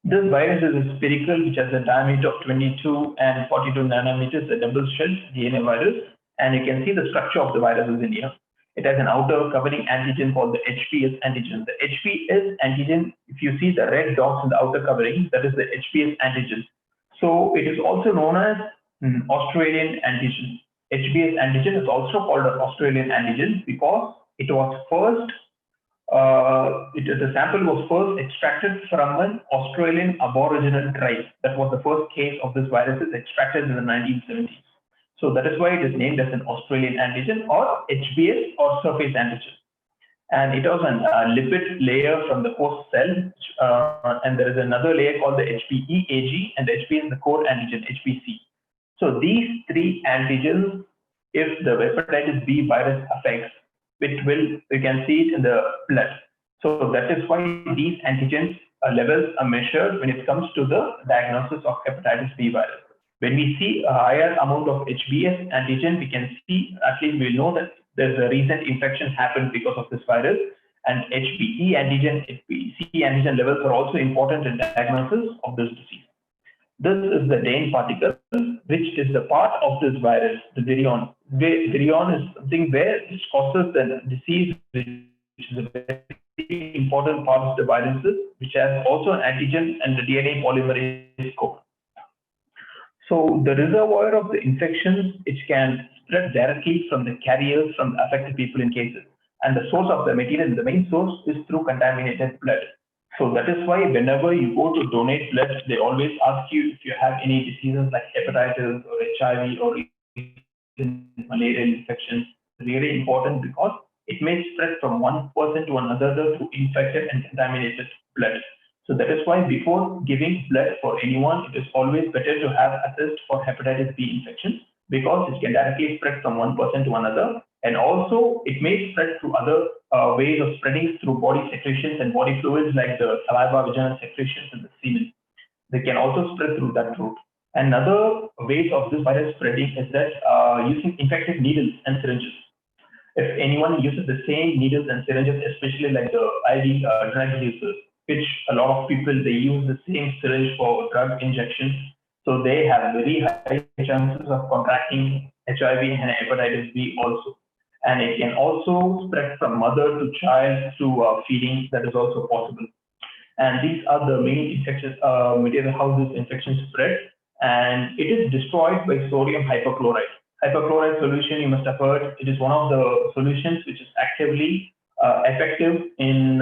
This virus is a spherical which has a diameter of 22 and 42 nanometers, a double-shelled DNA virus, and you can see the structure of the virus is in here. It has an outer covering antigen called the HPS antigen. The HPS antigen, if you see the red dots in the outer covering, that is the HPS antigen. So it is also known as Australian antigen. HPS antigen is also called an Australian antigen because it was first the sample was first extracted from an Australian Aboriginal tribe. That was the first case of this virus is extracted in the 1970s. So that is why it is named as an Australian antigen or HBS or surface antigen. And it was a lipid layer from the host cell, and there is another layer called the HBeAg, and the HB is the core antigen, HBC. So these three antigens, if the hepatitis B virus affects, you can see it in the blood. So that is why these antigens levels are measured when it comes to the diagnosis of hepatitis B virus. When we see a higher amount of HBs antigen, we can see, at least we know that there's a recent infection happened because of this virus. And HBe antigen, HBc antigen levels are also important in diagnosis of this disease. This is the Dane particle, which is the part of this virus, the virion. Virion is something where it causes the disease, which is a very important part of the viruses, which has also an antigen and the DNA polymerase code. So the reservoir of the infections, which can spread directly from the carriers from the affected people in cases. And the source of the material, the main source is through contaminated blood. So that is why whenever you go to donate blood, they always ask you if you have any diseases like hepatitis or HIV or malarial infections. Really important because it may spread from one person to another through infected and contaminated blood. So that is why before giving blood for anyone, it is always better to have a test for hepatitis B infection because it can directly spread from one person to another. And also it may spread through other ways of spreading through body secretions and body fluids like the saliva, vaginal secretions and the semen. They can also spread through that route. Another ways of this virus spreading is that using infected needles and syringes. If anyone uses the same needles and syringes, especially like the IV drug users, which a lot of people, they use the same syringe for drug injections. So they have very high chances of contracting HIV and hepatitis B also. And it can also spread from mother to child through feeding. That is also possible. And these are the main infectious material how this infection spread. And it is destroyed by sodium hypochlorite. Hypochlorite solution, you must have heard, it is one of the solutions which is actively effective in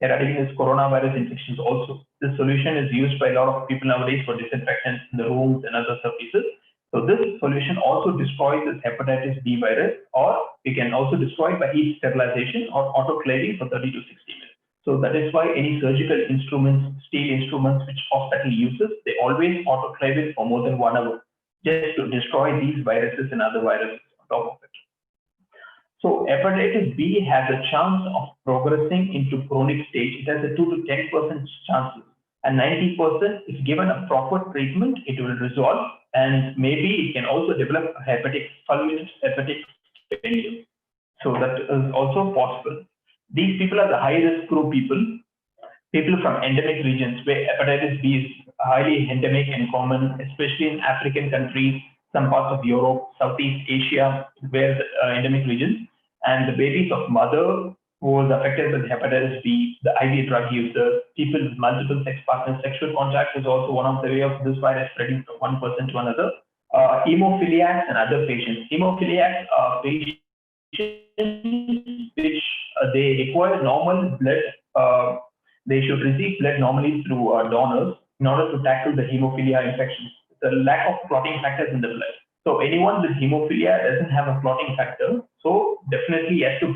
eradicating this coronavirus infections also. This solution is used by a lot of people nowadays for disinfectants in the rooms and other surfaces. So this solution also destroys this hepatitis B virus, or we can also destroy it by heat sterilization or autoclaving for 30 to 60 minutes. So that is why any surgical instruments, steel instruments which hospital uses, they always autoclave it for more than 1 hour, just to destroy these viruses and other viruses on top of it. So hepatitis B has a chance of progressing into chronic stage. It has a 2 to 10% chances, and 90% if given a proper treatment, it will resolve, and maybe it can also develop a fulminant hepatic failure. So that is also possible. These people are the high-risk group people from endemic regions where hepatitis B is highly endemic and common, especially in African countries, some parts of Europe, Southeast Asia, where the endemic regions, and the babies of mother who was affected with hepatitis B, the IV drug users, people with multiple sex partners. Sexual contact is also one of the way of this virus spreading from one person to another. Hemophiliacs and other patients. Hemophiliacs are patients which they require normal blood. They should receive blood normally through donors in order to tackle the hemophilia infections. The lack of clotting factors in the blood. So anyone with hemophilia doesn't have a clotting factor, so definitely he has to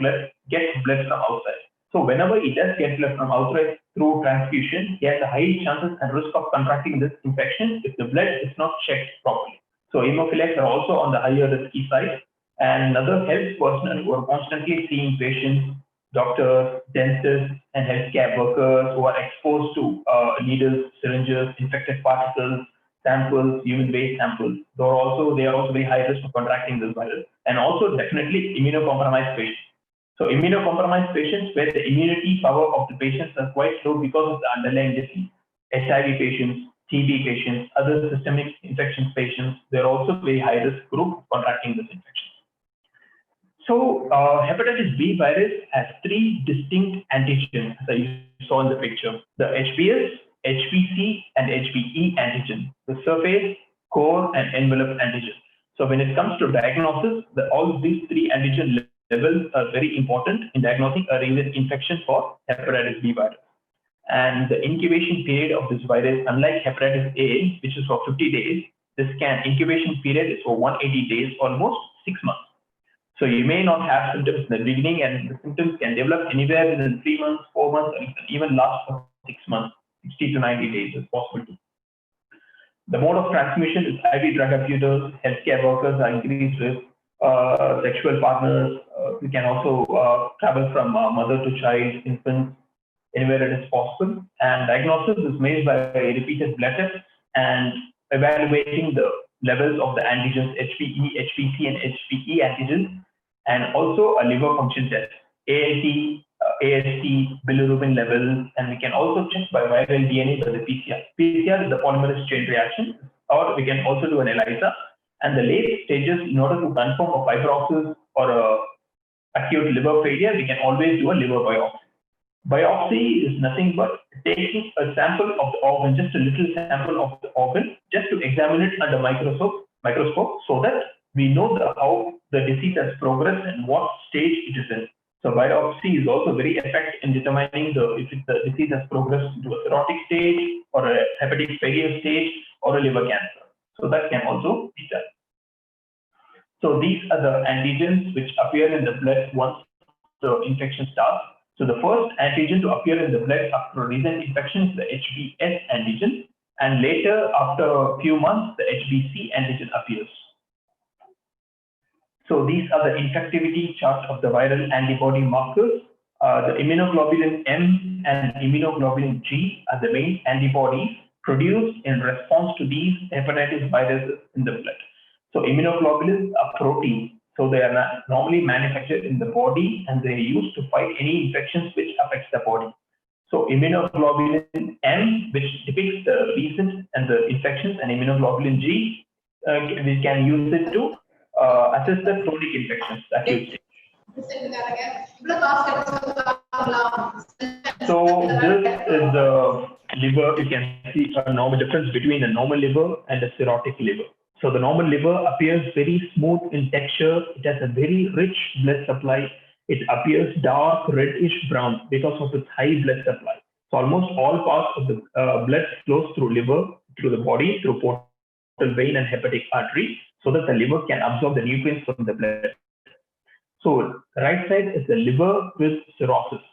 get blood from outside. So whenever he does get blood from outside through transfusion, he has a high chances and risk of contracting this infection if the blood is not checked properly. So hemophiliacs are also on the higher risky side. And another health personnel who are constantly seeing patients, doctors, dentists, and healthcare workers who are exposed to needles, syringes, infected particles, samples, human waste samples. They are also very high risk of contracting this virus, and also definitely immunocompromised patients. So immunocompromised patients where the immunity power of the patients are quite low because of the underlying disease. HIV patients, TB patients, other systemic infections patients, they're also very high risk group contracting this infection. So hepatitis B virus has three distinct antigens, as you saw in the picture: the HBs, HBC, and HBE antigen, the surface, core, and envelope antigen. So when it comes to diagnosis, all these three antigen levels are very important in diagnosing a recent infection for hepatitis B virus. And the incubation period of this virus, unlike hepatitis A, which is for 50 days, this incubation period is for 180 days, almost 6 months. So you may not have symptoms in the beginning, and the symptoms can develop anywhere within 3 months, 4 months, or even last for 6 months. 60 to 90 days is possible. The mode of transmission is IV drug abusers, healthcare workers are increased risk, sexual partners. We can also travel from mother to child, infants, anywhere it is possible. And diagnosis is made by repeated blood tests and evaluating the levels of the antigens HBE, HBC, and HBE antigens, and also a liver function test, ALT, AST, bilirubin levels, and we can also check by viral DNA by the PCR. PCR is the polymerase chain reaction, or we can also do an ELISA. And the late stages, in order to confirm a fibrosis or a acute liver failure, we can always do a liver biopsy. Biopsy is nothing but taking a sample of the organ, just a little sample of the organ, just to examine it under microscope, so that we know how the disease has progressed and what stage it is in. So biopsy is also very effective in determining if the disease has progressed into a cirrhotic stage or a hepatic failure stage or a liver cancer. So that can also be done. So these are the antigens which appear in the blood once the infection starts. So the first antigen to appear in the blood after a recent infection is the HBs antigen, and later, after a few months, the HBC antigen appears. So these are the infectivity charts of the viral antibody markers. The immunoglobulin M and immunoglobulin G are the main antibodies produced in response to these hepatitis viruses in the blood. So immunoglobulins are proteins. So they are normally manufactured in the body, and they are used to fight any infections which affects the body. So immunoglobulin M, which depicts the recent and the infections, and immunoglobulin G, we can use it to assess the chronic infections, acute stage. So this is the liver. You can see a normal difference between a normal liver and a cirrhotic liver. So the normal liver appears very smooth in texture. It has a very rich blood supply. It appears dark reddish brown because of its high blood supply. So almost all parts of the blood flows through liver, through the body, through portal vein and hepatic artery, so that the liver can absorb the nutrients from the blood. So the right side is the liver with cirrhosis.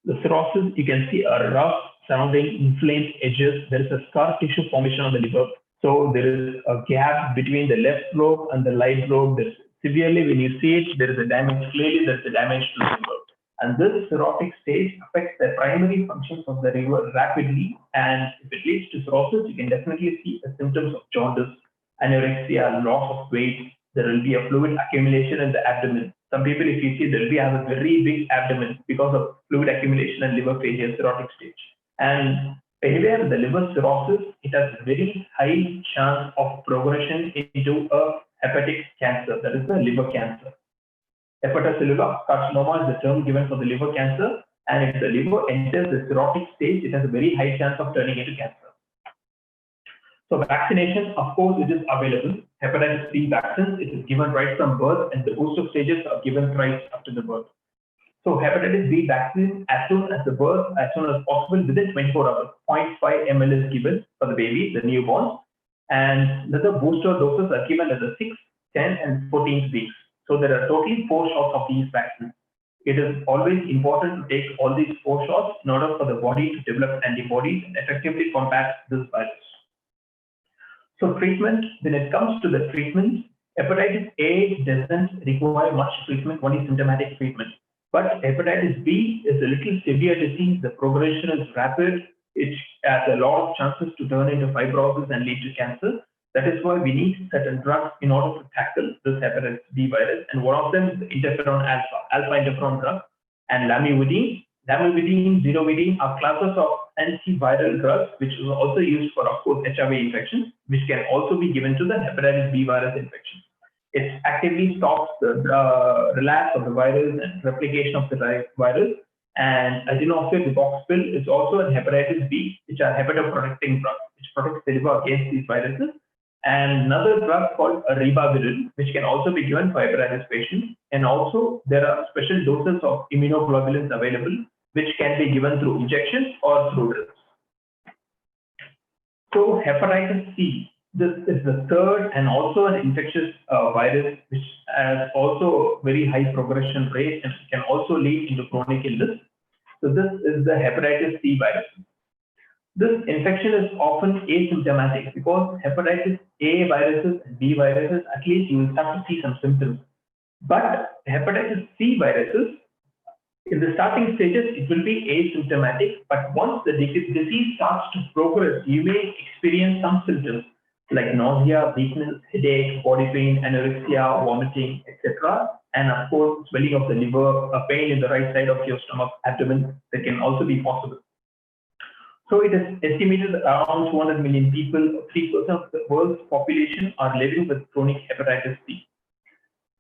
The cirrhosis, you can see a rough surrounding inflamed edges. There is a scar tissue formation on the liver. So there is a gap between the left lobe and the right lobe. There's severely, when you see it, there is a damage. Clearly, there's a damage to the liver. And this cirrhotic stage affects the primary functions of the liver rapidly. And if it leads to cirrhosis, you can definitely see the symptoms of jaundice, anorexia, loss of weight. There will be a fluid accumulation in the abdomen. Some people, if you see, they'll have a very big abdomen because of fluid accumulation and liver failure, cirrhotic stage. And anywhere in the liver cirrhosis, it has a very high chance of progression into a hepatic cancer, that is the liver cancer. Hepatocellular carcinoma is the term given for the liver cancer, and if the liver enters the cirrhotic stage, it has a very high chance of turning into cancer. So vaccination, of course, it is available. Hepatitis C vaccines, it is given right from birth, and the booster stages are given right after the birth. So hepatitis B vaccine, as soon as the birth, as soon as possible, within 24 hours, 0.5 ml is given for the baby, the newborn, and the booster doses are given at the 6th, 10th, and 14th weeks. So there are totally 4 shots of these vaccines. It is always important to take all these 4 shots in order for the body to develop antibodies and effectively combat this virus. So treatment, when it comes to the treatment, hepatitis A doesn't require much treatment, only symptomatic treatment. But hepatitis B is a little severe disease. The progression is rapid. It has a lot of chances to turn into fibrosis and lead to cancer. That is why we need certain drugs in order to tackle this hepatitis B virus. And one of them is the interferon alpha interferon drug, and lamivudine. Lamivudine, zerovidine are classes of antiviral drugs, which is also used for, of course, HIV infections, which can also be given to the hepatitis B virus infection. It actively stops the relapse of the virus and replication of the virus. And azinophil riboxyl is also in hepatitis B, which are hepatoprotecting drugs, which protects the liver against these viruses. And another drug called ribavirin, which can also be given for hepatitis patients. And also there are special doses of immunoglobulins available, which can be given through injections or through drips. So hepatitis C, this is the third and also an infectious virus, which has also very high progression rate and can also lead into chronic illness. So this is the hepatitis C virus. This infection is often asymptomatic because hepatitis A viruses and B viruses, at least you will start to see some symptoms. But hepatitis C viruses, in the starting stages, it will be asymptomatic. But once the disease starts to progress, you may experience some symptoms like nausea, weakness, headache, body pain, anorexia, vomiting, etc. And of course, swelling of the liver, a pain in the right side of your stomach, abdomen, that can also be possible. So it is estimated that around 200 million people, 3% of the world's population, are living with chronic hepatitis C.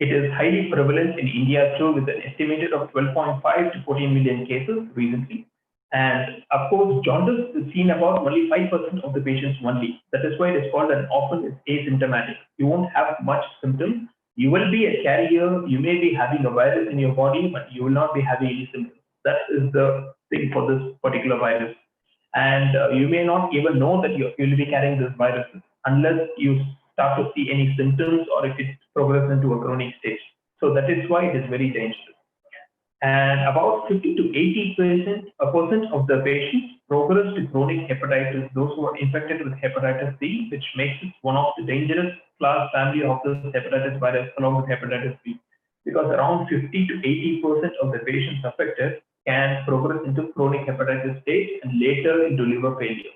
It is highly prevalent in India too, with an estimated of 12.5 to 14 million cases recently. And of course, jaundice is seen about only 5% of the patients only. That is why it is called, and often it's asymptomatic. You won't have much symptoms. You will be a carrier. You may be having a virus in your body, but you will not be having any symptoms. That is the thing for this particular virus. And you may not even know that you will be carrying this virus unless you start to see any symptoms or if it progresses into a chronic stage. So that is why it is very dangerous. And about 50 to 80% of the patients progress to chronic hepatitis, those who are infected with hepatitis C, which makes it one of the dangerous class family of this hepatitis virus along with hepatitis B, because around 50 to 80% of the patients affected can progress into chronic hepatitis stage and later into liver failure.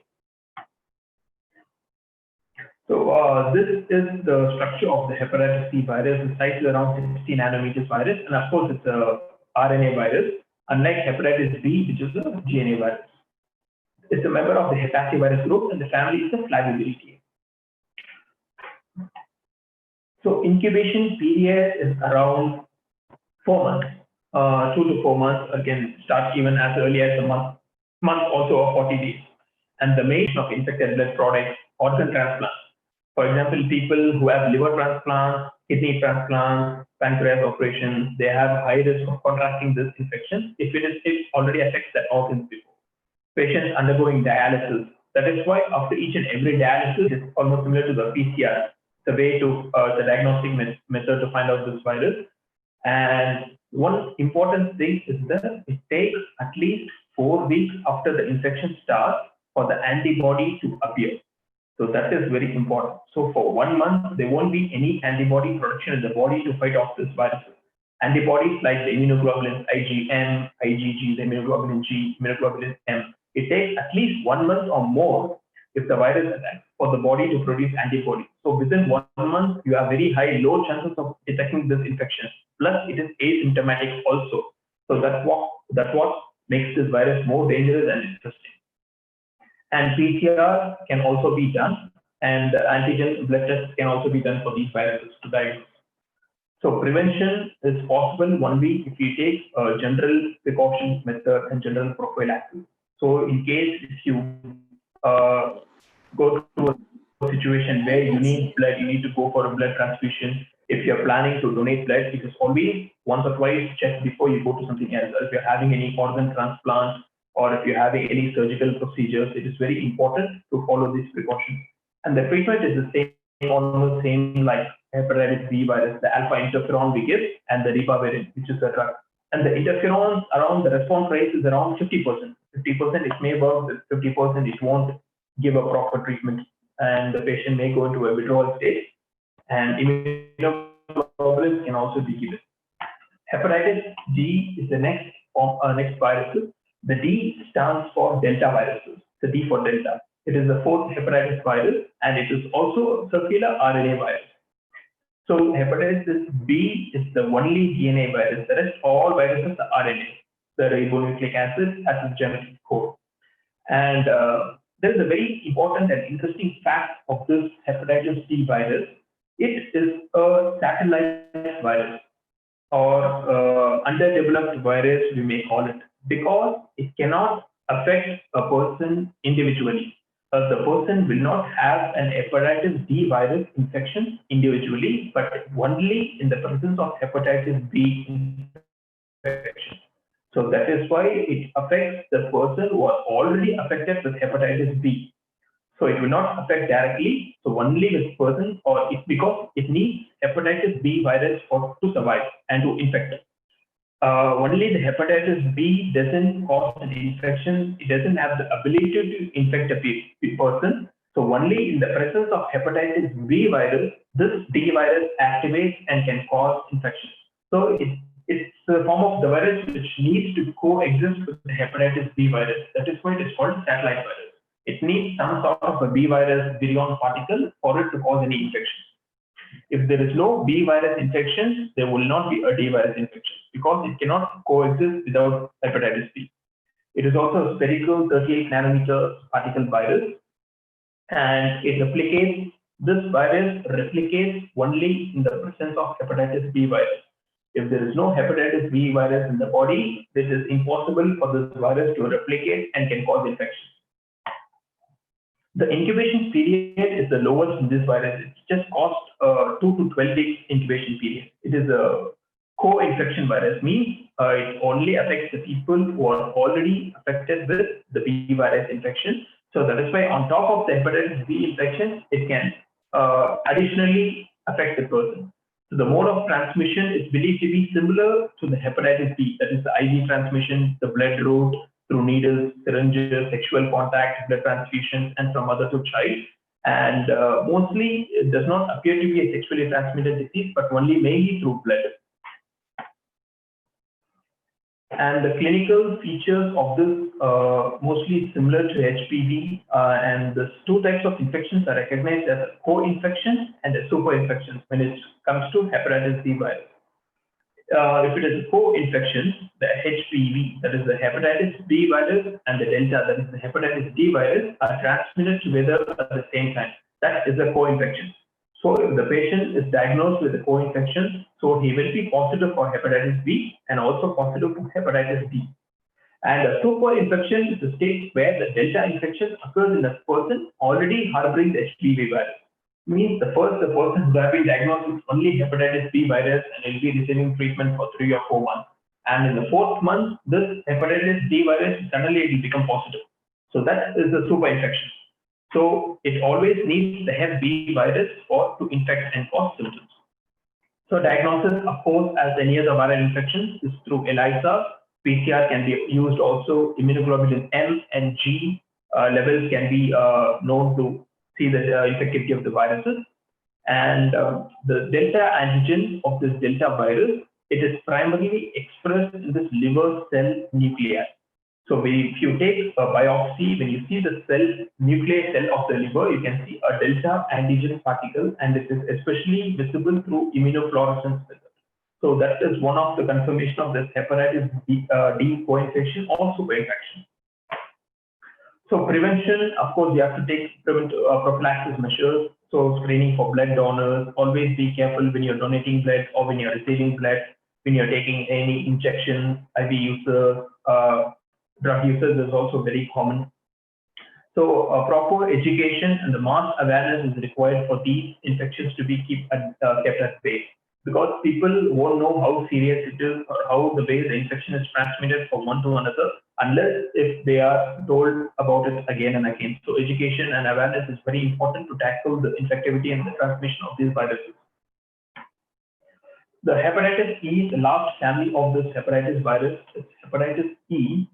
So this is the structure of the hepatitis C virus. The size is around 60 nanometers virus, and of course it's a RNA virus, unlike hepatitis B, which is a DNA virus. It's a member of the hepatovirus group, and the family is the Flavivirinae. So incubation period is around 4 months, 2 to 4 months. Again, start even as early as a month also of 40 days. And the main of infected blood products, organ transplants. For example, people who have liver transplants, kidney transplants, pancreas operations, they have high risk of contracting this infection if it already affects the organs before. Patients undergoing dialysis. That is why after each and every dialysis, it's almost similar to the PCR, the way to the diagnostic method to find out this virus. And one important thing is that it takes at least 4 weeks after the infection starts for the antibody to appear. So that is very important. So for 1 month, there won't be any antibody production in the body to fight off this virus. Antibodies like the immunoglobulins IgM, IgG, the immunoglobulin G, immunoglobulin M, it takes at least 1 month or more if the virus attacks for the body to produce antibodies. So within 1 month, you have very low chances of detecting this infection. Plus, it is asymptomatic also. So that's what makes this virus more dangerous and interesting. And PCR can also be done, and antigen blood tests can also be done for these viruses to diagnose. So prevention is possible only if you take a general precautions method and general prophylaxis. So in case if you go through a situation where you need blood, you need to go for a blood transfusion. If you're planning to donate blood, it is always once or twice check before you go to something else. If you're having any organ transplant, or if you're having any surgical procedures, it is very important to follow these precautions. And the treatment is the same, almost same like hepatitis B virus, the alpha interferon we give, and the ribavirin, which is the drug. And the interferons around the response rate is around 50%. 50% it may work, 50% it won't give a proper treatment, and the patient may go into a withdrawal state. And immunoglobulins can also be given. Hepatitis D is the next virus. The D stands for delta viruses, the D for delta. It is the fourth hepatitis virus, and it is also a circular RNA virus. So hepatitis B is the only DNA virus. The rest all viruses are RNA. The ribonucleic acid has its genetic code. And there is a very important and interesting fact of this hepatitis C virus. It is a satellite virus, or underdeveloped virus, we may call it, because it cannot affect a person individually. The person will not have an hepatitis D virus infection individually, but only in the presence of hepatitis B infection. So that is why it affects the person who are already affected with hepatitis B. So it will not affect directly. So only this person, or because it needs hepatitis B virus to survive and to infect. Only the hepatitis B doesn't cause an infection. It doesn't have the ability to infect a person. So only in the presence of hepatitis B virus, this D virus activates and can cause infection. So it's a form of the virus which needs to coexist with the hepatitis B virus. That is why it is called satellite virus. It needs some sort of a B virus virion particle for it to cause any infection. If there is no B virus infection, there will not be a D virus infection because it cannot coexist without hepatitis B. It is also a spherical 38 nanometer particle virus, and it replicates. This virus replicates only in the presence of hepatitis B virus. If there is no hepatitis B virus in the body, it is impossible for this virus to replicate and can cause infection. The incubation period is the lowest in this virus. It's just cost 2 to 12 weeks incubation period. It is a co-infection virus, means it only affects the people who are already affected with the B virus infection. So that is why on top of the hepatitis B infection, it can additionally affect the person. So the mode of transmission is believed to be similar to the hepatitis B, that is the IV transmission, the blood route, through needles, syringes, sexual contact, blood transfusions, and from mother to child. And mostly it does not appear to be a sexually transmitted disease, but only mainly through blood. And the clinical features of this mostly similar to HPV, and the two types of infections are recognized as co-infections and super-infections when it comes to hepatitis B virus. If it is a co-infection, the HPV, that is the hepatitis B virus, and the Delta, that is the hepatitis D virus, are transmitted together at the same time. That is a co-infection. So if the patient is diagnosed with a co-infection, so he will be positive for hepatitis B and also positive for hepatitis D. And a super-infection is a state where the Delta infection occurs in a person already harboring the HPV virus. Means the person who has been diagnosed with only hepatitis B virus and will be receiving treatment for 3 or 4 months. And in the 4th month, this hepatitis D virus suddenly it will become positive. So that is the super infection. So it always needs the Hep B virus to infect and cause symptoms. So diagnosis, of course, as any other viral infection, is through ELISA. PCR can be used also. Immunoglobulin M and G levels can be known to see the infectivity of the viruses. And the delta antigen of this delta virus, it is primarily expressed in this liver cell nuclei. So if you take a biopsy, when you see the nuclear cell of the liver, you can see a delta antigen particle, and it is especially visible through immunofluorescence method. So that is one of the confirmation of this hepatitis D co-infection or super-infection. So prevention, of course, you have to take prophylaxis measures. So screening for blood donors, always be careful when you're donating blood or when you're receiving blood, when you're taking any injections, IV users, drug users is also very common. So proper education and the mass awareness is required for these infections to be kept at bay, because people won't know how serious it is or how the way the infection is transmitted from one to another unless if they are told about it again and again. So education and awareness is very important to tackle the infectivity and the transmission of these viruses. The hepatitis E, the last family of this hepatitis virus, is hepatitis E.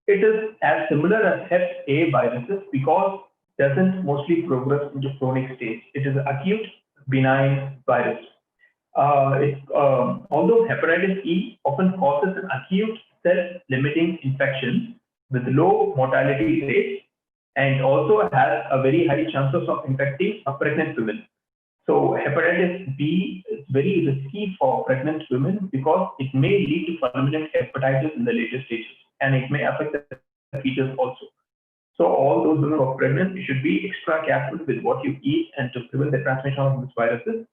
It is as similar as Hep A viruses because it doesn't mostly progress into chronic stage. It is an acute benign virus. Although hepatitis E often causes an acute self-limiting infection with low mortality rate, and also has a very high chances of infecting a pregnant women. So hepatitis B is very risky for pregnant women because it may lead to fulminant hepatitis in the later stages, and it may affect the fetus also. So all those women who are pregnant, you should be extra careful with what you eat and to prevent the transmission of these viruses,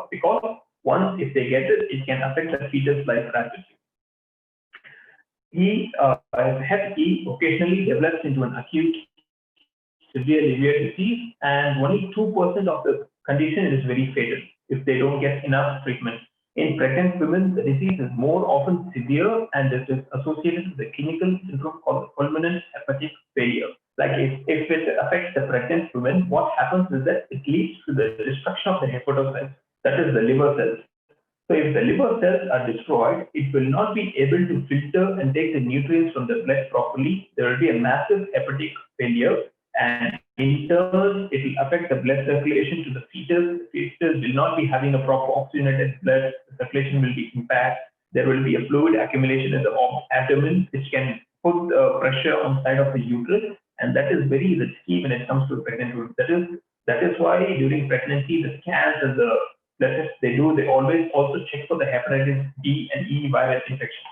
because once if they get it, it can affect the fetus life rapidly. Hep E occasionally develops into an acute severe liver disease, and only 2% of the condition is very fatal if they don't get enough treatment. In pregnant women, the disease is more often severe, and it is associated with a clinical syndrome called fulminant hepatic failure. Like if it affects the pregnant women, what happens is that it leads to the destruction of the hepatocytes, that is the liver cells. So if the liver cells are destroyed, it will not be able to filter and take the nutrients from the blood properly. There will be a massive hepatic failure, and in turn, it will affect the blood circulation to the fetus. The fetus will not be having a proper oxygenated blood. The circulation will be impaired. There will be a fluid accumulation in the abdomen, which can put pressure on the side of the uterus, and that is very risky when it comes to pregnant women. That is why during pregnancy, the scans and the blood tests they always also check for the hepatitis B and E virus infections.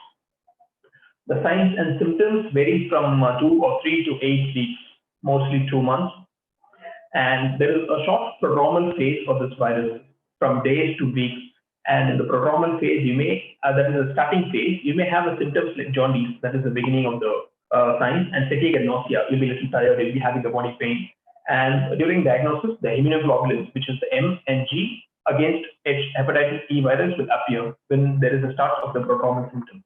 The signs and symptoms vary from 2 or 3 to 8 weeks, mostly 2 months. And there is a short prodromal phase for this virus from days to weeks. And in the prodromal phase, that is the starting phase, you may have the symptoms like jaundice, that is the beginning of the signs, and fatigue and nausea. You'll be a little tired, you'll be having the body pain. And during diagnosis, the immunoglobulins, which is the M and G against hepatitis E virus, will appear when there is a start of the prodromal symptom.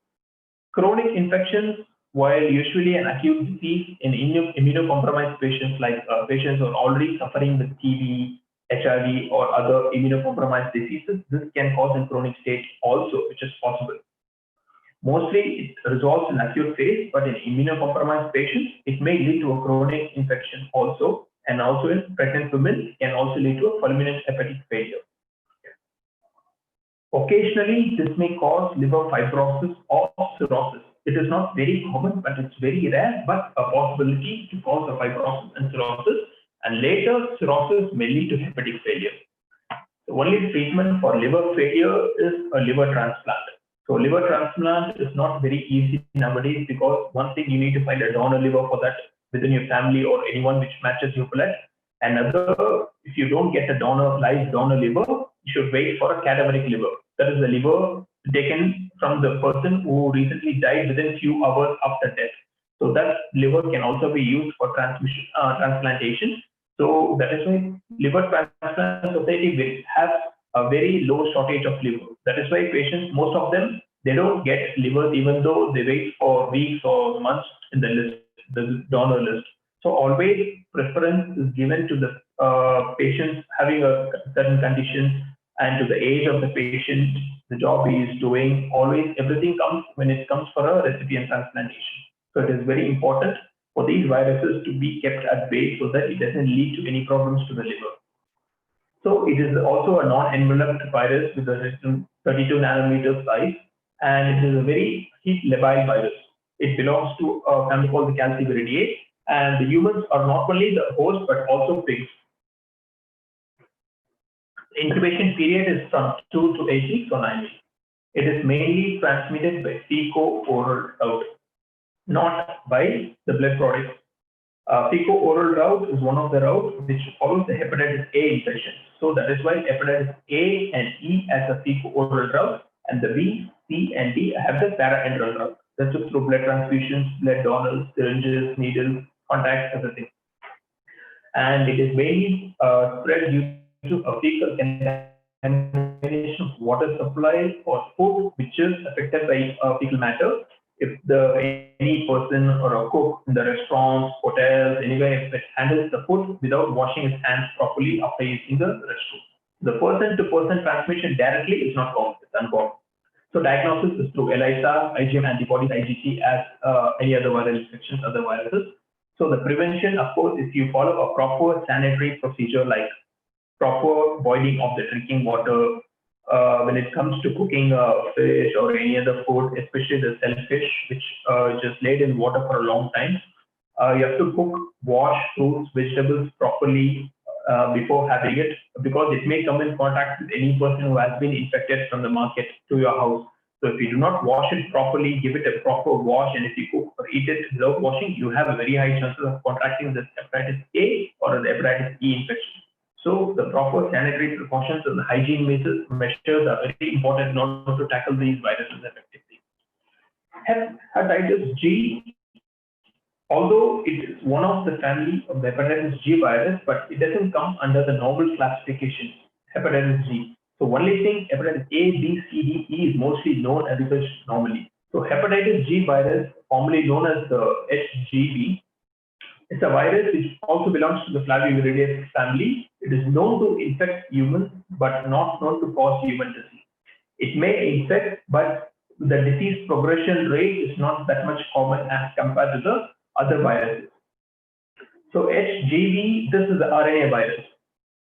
Chronic infections, while usually an acute disease in immunocompromised patients, like patients who are already suffering with TB, HIV, or other immunocompromised diseases, this can cause a chronic state also, which is possible. Mostly it resolves in acute phase, but in immunocompromised patients, it may lead to a chronic infection also, and also in pregnant women, it can also lead to a fulminant hepatic failure. Occasionally, this may cause liver fibrosis or cirrhosis. It is not very common, but it's very rare, but a possibility to cause a fibrosis and cirrhosis, and later cirrhosis may lead to hepatic failure. The only treatment for liver failure is a liver transplant. So liver transplant is not very easy nowadays, because one thing, you need to find a donor liver for that within your family or anyone which matches your blood. Another, if you don't get a live donor liver, you should wait for a cadaveric liver. That is the liver taken from the person who recently died within few hours after death. So that liver can also be used for transplantation. So that is why Liver Transplant Society has a very low shortage of liver. That is why patients, most of them, they don't get livers even though they wait for weeks or months in the list, the donor list. So always preference is given to the patients having a certain condition and to the age of the patient, the job he is doing. Always everything comes when it comes for a recipient transplantation. So it is very important for these viruses to be kept at bay so that it doesn't lead to any problems to the liver. So it is also a non-enveloped virus with a 32 nanometer size, and it is a very heat labile virus. It belongs to a family called the Calciviridae, and the humans are not only the host but also pigs. The incubation period is from 2 to 8 weeks or 9 weeks. It is mainly transmitted by fecal-oral route, not by the blood products. Fecal-oral route is one of the routes which follows the hepatitis A infection. So that is why hepatitis A and E has a fecal-oral route, and the B, C, and D have the para-enteral route. That's through blood transfusions, blood donors, syringes, needles, contacts, everything. And it is mainly spread due to a fecal contamination of water supply or food which is affected by fecal matter. If any person or a cook in the restaurants, hotels, anywhere that handles the food without washing his hands properly after using the restroom, the person-to-person transmission directly is not common, it's uncommon. So diagnosis is through ELISA, IgM antibodies, IgG, as any other viral infections, other viruses. So the prevention, of course, if you follow a proper sanitary procedure like proper boiling of the drinking water, when it comes to cooking fish or any other food, especially the shellfish, which is laid in water for a long time, you have to cook, wash fruits, vegetables properly before having it, because it may come in contact with any person who has been infected from the market to your house. So if you do not wash it properly, give it a proper wash, and if you cook or eat it without washing, you have a very high chances of contracting the hepatitis A or the hepatitis E infection. So the proper sanitary precautions and the hygiene measures are very important in order to tackle these viruses effectively. Hepatitis G, although it is one of the family of the hepatitis G virus, but it doesn't come under the normal classification, hepatitis G. So only thing, hepatitis A, B, C, D, E is mostly known as it is normally. So hepatitis G virus, formerly known as the HGV, it's a virus which also belongs to the Flaviviridae family. It is known to infect humans, but not known to cause human disease. It may infect, but the disease progression rate is not that much common as compared to the other viruses. So HGV, this is the RNA virus.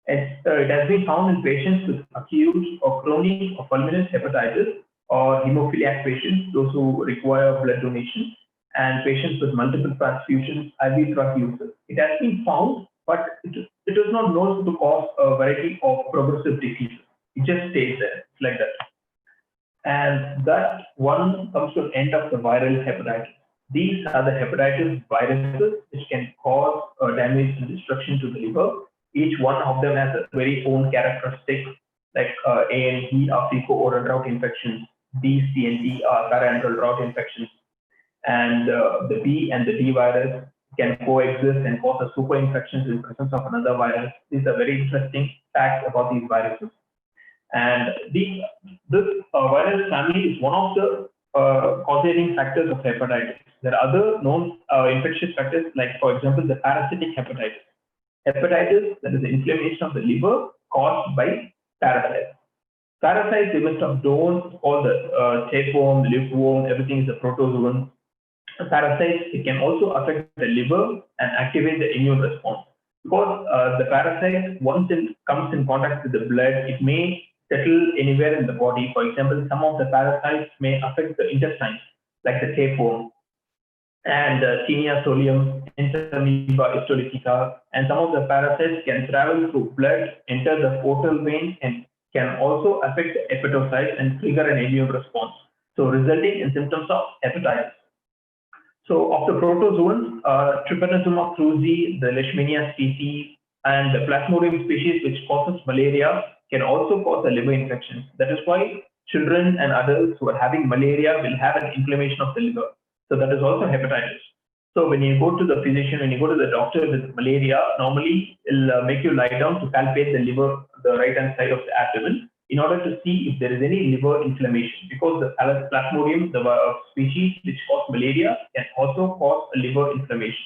It has been found in patients with acute or chronic or fulminant hepatitis or hemophiliac patients, those who require blood donation, and patients with multiple transfusions, IV drug users. It has been found, but it is not known to cause a variety of progressive diseases. It just stays there, it's like that. And that one comes to the end of the viral hepatitis. These are the hepatitis viruses which can cause damage and destruction to the liver. Each one of them has a very own characteristic, like A and E are fecal-oral route infections, B, C, and D are parenteral route infections, and the B and the D virus can coexist and cause a super infections in presence of another virus. These are very interesting facts about these viruses. And this virus family is one of the causating factors of hepatitis. There are other known infectious factors, like for example, the parasitic hepatitis. Hepatitis, that is the inflammation of the liver caused by parasites. Parasites, they must have known all the tapeworm, liveworm, everything is a protozoan. Parasites, it can also affect the liver and activate the immune response. Because the parasite, once it comes in contact with the blood, it may settle anywhere in the body. For example, some of the parasites may affect the intestines, like the tapeworm and Taenia solium, Entamoeba histolytica, and some of the parasites can travel through blood, enter the portal vein, and can also affect the hepatocytes and trigger an immune response, so resulting in symptoms of hepatitis. So of the protozoans, Trypanosoma cruzi, the Leishmania species, and the Plasmodium species, which causes malaria, can also cause a liver infection. That is why children and adults who are having malaria will have an inflammation of the liver. So that is also hepatitis. So when you go to the physician, when you go to the doctor with malaria, normally it'll make you lie down to palpate the liver, the right-hand side of the abdomen, in order to see if there is any liver inflammation, because the Plasmodium, the species which cause malaria, can also cause a liver inflammation.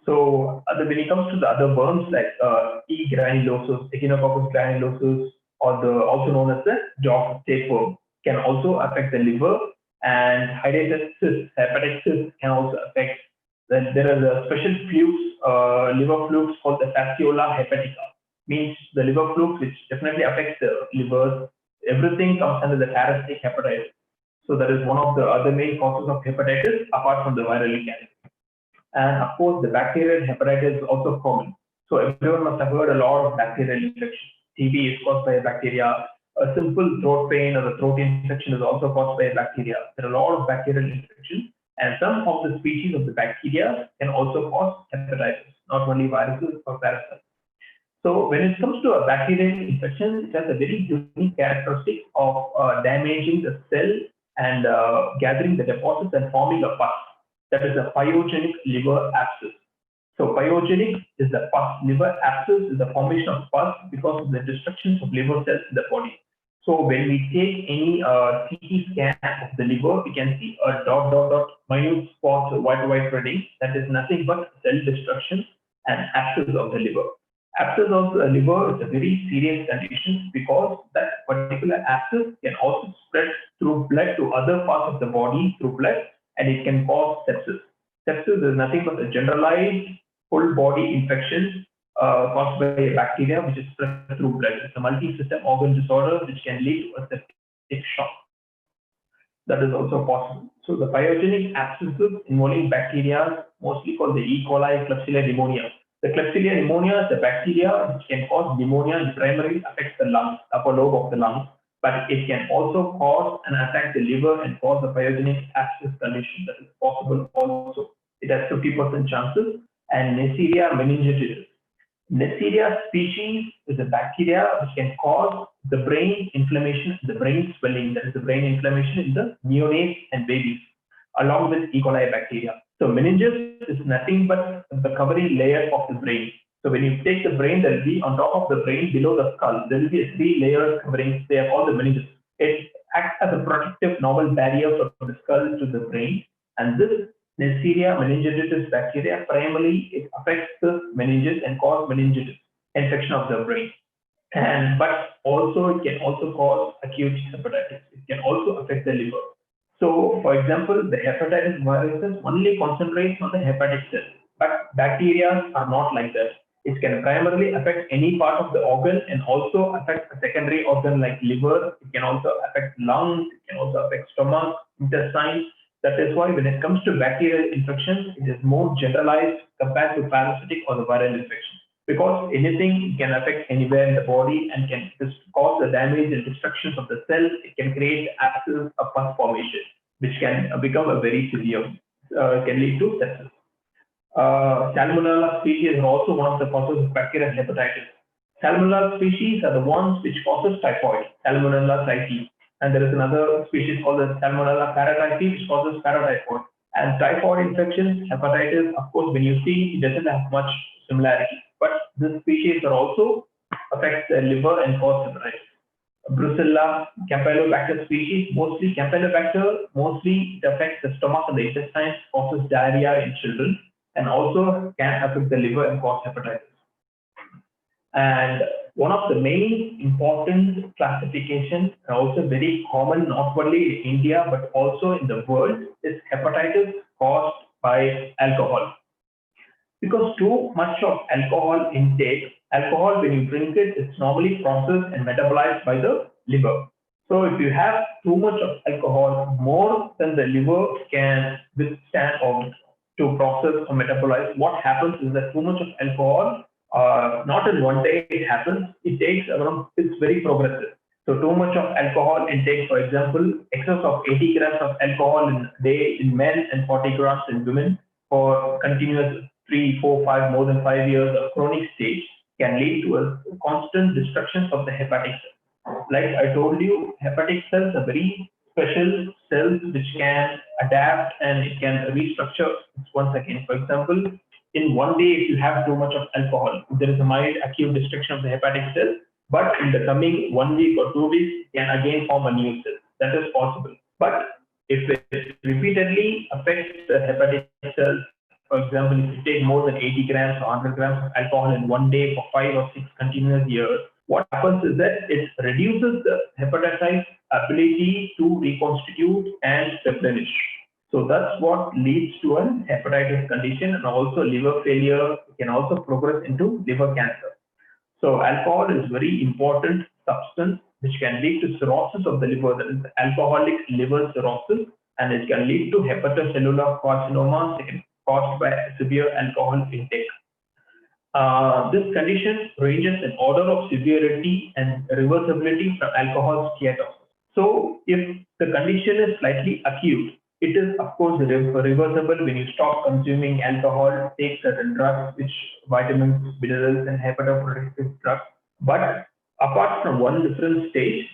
So when it comes to the other worms like E. granulosus, Echinococcus granulosus, or the also known as the dog tapeworm, can also affect the liver, and hepatic cyst can also affect. Then there are the special flukes, liver flukes called the fasciola hepatica. Means the liver flukes, which definitely affects the liver. Everything comes under the parasitic hepatitis. So that is one of the other main causes of hepatitis apart from the viral category. And of course, the bacterial hepatitis is also common. So everyone must have heard a lot of bacterial infections. TB is caused by a bacteria. A simple throat pain or a throat infection is also caused by a bacteria. There are a lot of bacterial infections, and some of the species of the bacteria can also cause hepatitis, not only viruses or parasites. So when it comes to a bacterial infection, it has a very unique characteristic of damaging the cell and gathering the deposits and forming a pus. That is a pyogenic liver abscess. So pyogenic is the pus. Liver abscess is the formation of pus because of the destruction of liver cells in the body. So when we take any CT scan of the liver, we can see a minute spots, white threading. That is nothing but cell destruction and abscess of the liver. Abscess of the liver is a very serious condition because that particular abscess can also spread through blood to other parts of the body through blood, and it can cause sepsis. Sepsis is nothing but a generalized full body infection caused by a bacteria which is spread through blood. It's a multi-system organ disorder which can lead to a septic shock. That is also possible. So the pyogenic abscesses involving bacteria, mostly called the E. coli Klebsiella pneumonia. The Klebsiella pneumonia is a bacteria which can cause pneumonia and primarily affects the lungs, upper lobe of the lungs, but it can also cause and attack the liver and cause the pyogenic abscess condition. That is possible also. It has 50% chances. And Neisseria meningitis. Neisseria species is a bacteria which can cause the brain inflammation, the brain swelling, that is the brain inflammation in the neonates and babies, along with E. coli bacteria. So meninges is nothing but the covering layer of the brain. So when you take the brain, there will be on top of the brain, below the skull, there will be a 3 layer covering. They are called the meninges. It acts as a protective novel barrier from the skull to the brain, and this Neisseria meningitis bacteria primarily it affects the meninges and cause meningitis, infection of the brain. But also it can also cause acute hepatitis. It can also affect the liver. So, for example, the hepatitis viruses only concentrates on the hepatic cell, but bacteria are not like that. It can primarily affect any part of the organ and also affect a secondary organ like liver. It can also affect lungs. It can also affect stomach, intestines. That is why when it comes to bacterial infections, it is more generalized compared to parasitic or the viral infection. Because anything can affect anywhere in the body and can cause the damage and destruction of the cells. It can create abscess or pus formation, which can become a very severe, can lead to sepsis. Salmonella species are also one of the causes of bacterial hepatitis. Salmonella species are the ones which causes typhoid, Salmonella typhi. And there is another species called the Salmonella paratyphi, which causes paratyphoid. And typhoid infections, hepatitis, of course, when you see, it doesn't have much similarity. But this species are also affects the liver and cause hepatitis. Brucella, Campylobacter species, mostly Campylobacter, mostly it affects the stomach and the intestines, causes diarrhea in children, and also can affect the liver and cause hepatitis. And one of the main important classifications, and also very common not only in India but also in the world, is hepatitis caused by alcohol. Because too much of alcohol intake, alcohol when you drink it, it's normally processed and metabolized by the liver. So if you have too much of alcohol, more than the liver can withstand or to process or metabolize, what happens is that too much of alcohol, not in one day it happens, it takes around, it's very progressive. So too much of alcohol intake, for example, excess of 80 grams of alcohol in a day in men and 40 grams in women for continuous 3, 4, 5, more than 5 years of chronic stage can lead to a constant destruction of the hepatic cells. Like I told you, hepatic cells are very special cells which can adapt and it can restructure once again. For example, in one day, if you have too much of alcohol, there is a mild acute destruction of the hepatic cell, but in the coming 1 week or 2 weeks, it can again form a new cell. That is possible. But if it repeatedly affects the hepatic cells, for example, if you take more than 80 grams or 100 grams of alcohol in 1 day for 5 or 6 continuous years, what happens is that it reduces the hepatocyte's ability to reconstitute and replenish. So that's what leads to a hepatitis condition, and also liver failure can also progress into liver cancer. So alcohol is very important substance which can lead to cirrhosis of the liver, that is alcoholic liver cirrhosis, and it can lead to hepatocellular carcinoma caused by severe alcohol intake. This condition ranges in order of severity and reversibility from alcohol steatosis. So if the condition is slightly acute, it is of course reversible when you stop consuming alcohol, take certain drugs, which vitamins, minerals, and hepatoprotective drugs. But apart from one different stage,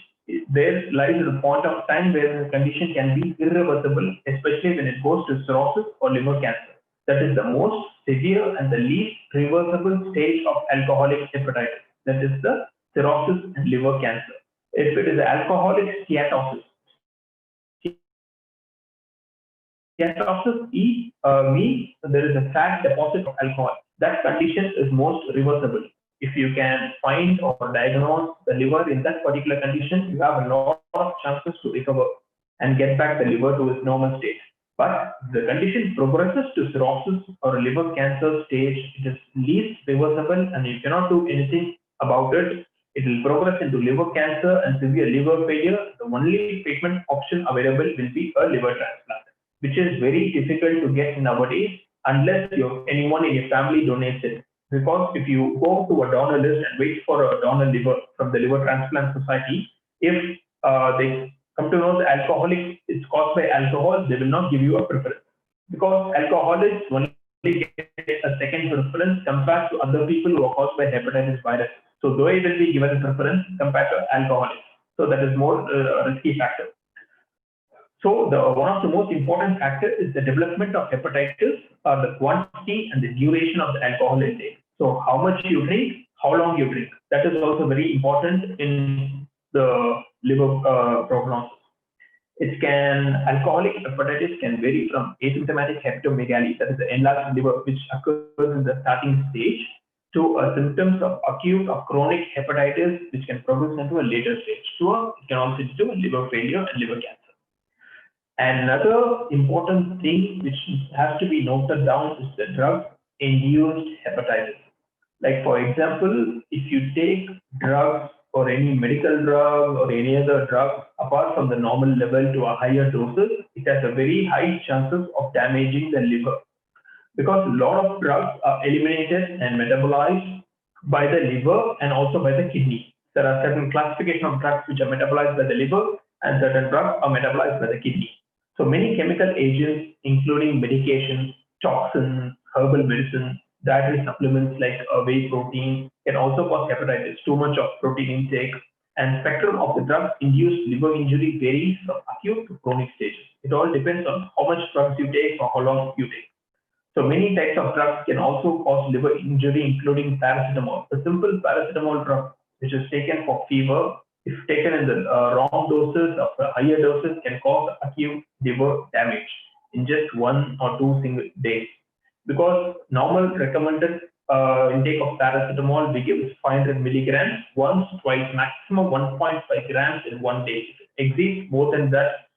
there lies a point of time where the condition can be irreversible, especially when it goes to cirrhosis or liver cancer. That is the most severe and the least reversible stage of alcoholic hepatitis. That is the cirrhosis and liver cancer. If it is alcoholic steatosis, steatosis means there is a fat deposit of alcohol. That condition is most reversible. If you can find or diagnose the liver in that particular condition, you have a lot of chances to recover and get back the liver to its normal state. But the condition progresses to cirrhosis or liver cancer stage, it is least reversible and you cannot do anything about it. it will progress into liver cancer and severe liver failure. The only treatment option available will be a liver transplant, which is very difficult to get nowadays unless anyone in your family donates it. Because if you go to a donor list and wait for a donor liver from the Liver Transplant Society, if they come to know the alcoholic is caused by alcohol, they will not give you a preference, because alcoholics only get a second preference compared to other people who are caused by hepatitis virus. So they will be given preference compared to alcoholics. So that is more risky factor. So one of the most important factors is the development of hepatitis, the quantity and the duration of the alcohol intake. So how much you drink, how long you drink. That is also very important in the liver prognosis. Alcoholic hepatitis can vary from asymptomatic hepatomegaly, that is the enlarged liver, which occurs in the starting stage, to symptoms of acute or chronic hepatitis, which can progress into a later stage. So it can also lead to liver failure and liver cancer. Another important thing which has to be noted down is the drug-induced hepatitis. Like for example, if you take drugs or any medical drug or any other drug apart from the normal level to a higher doses, it has a very high chances of damaging the liver, because a lot of drugs are eliminated and metabolized by the liver and also by the kidney. There are certain classification of drugs which are metabolized by the liver and certain drugs are metabolized by the kidney. So many chemical agents, including medications, toxins, herbal medicine, dietary supplements like whey protein, can also cause hepatitis. Too much of protein intake and spectrum of the drug-induced liver injury varies from acute to chronic stages. It all depends on how much drugs you take or how long you take. So many types of drugs can also cause liver injury, including paracetamol. A simple paracetamol drug, which is taken for fever, if taken in the wrong doses or higher doses, can cause acute liver damage in just 1 or 2 single days. Because normal recommended intake of paracetamol we give is 500 milligrams once, twice, maximum 1.5 grams in 1 day. If it exceeds more than that,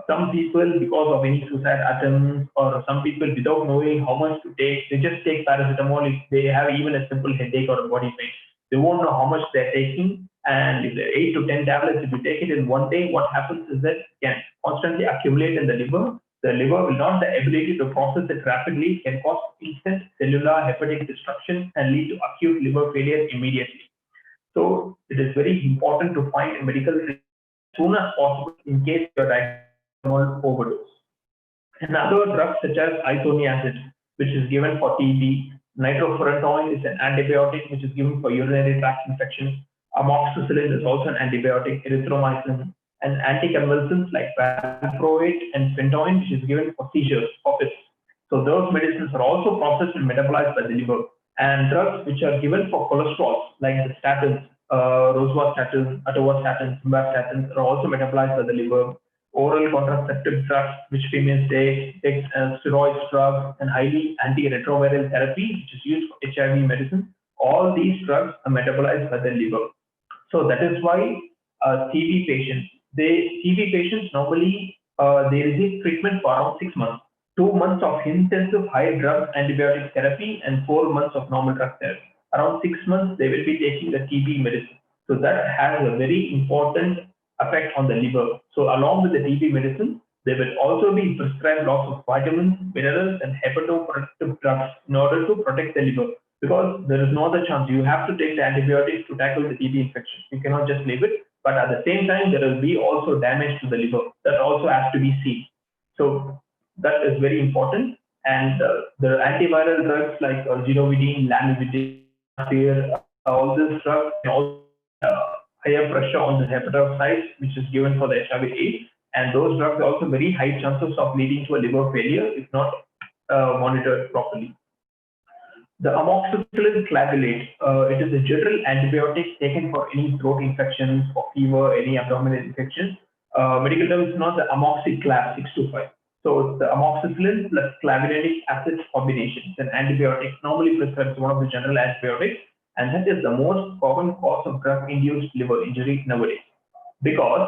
some people, because of any suicide attempts, or some people without knowing how much to take, they just take paracetamol if they have even a simple headache or a body pain. They won't know how much they're taking, and if they're 8 to 10 tablets, if you take it in 1 day, what happens is that it can constantly accumulate in the liver. The liver will not have the ability to process it rapidly, can cause instant cellular hepatic destruction and lead to acute liver failure immediately. So it is very important to find a medical treatment as soon as possible in case you're diagnosed with overdose. Another drug such as isoniazid, which is given for TB, nitrofurantoin is an antibiotic which is given for urinary tract infections. Amoxicillin is also an antibiotic, erythromycin, and anticonvulsants like valproate and phentoin, which is given for seizures, for fits. So those medicines are also processed and metabolized by the liver. And drugs which are given for cholesterol, like the statins, rosuvastatin, atorvastatin, simvastatin, are also metabolized by the liver. Oral contraceptive drugs, which females take steroid drugs, and highly antiretroviral therapy, which is used for HIV medicine. All these drugs are metabolized by the liver. So that is why TB patients normally they receive treatment for around 6 months. 2 months of intensive high drug antibiotic therapy and 4 months of normal drug therapy. Around 6 months they will be taking the TB medicine. So that has a very important effect on the liver. So along with the TB medicine, they will also be prescribed lots of vitamins, minerals, and hepatoprotective drugs in order to protect the liver. Because there is no other chance. You have to take the antibiotics to tackle the TB infection. You cannot just leave it. But at the same time, there will be also damage to the liver. That also has to be seen. So that is very important. And the antiviral drugs like zidovudine, lamivudine, all these drugs can also higher pressure on the hepatocytes, which is given for the HIV/AIDS, and those drugs are also very high chances of leading to a liver failure if not monitored properly. The amoxicillin clavulate, it is a general antibiotic taken for any throat infections, for fever, any abdominal infections. Medical term is not the amoxiclav 625. So the amoxicillin plus clavulanic acid combination is an antibiotic normally prescribed as one of the general antibiotics, and that is the most common cause of drug-induced liver injury nowadays. Because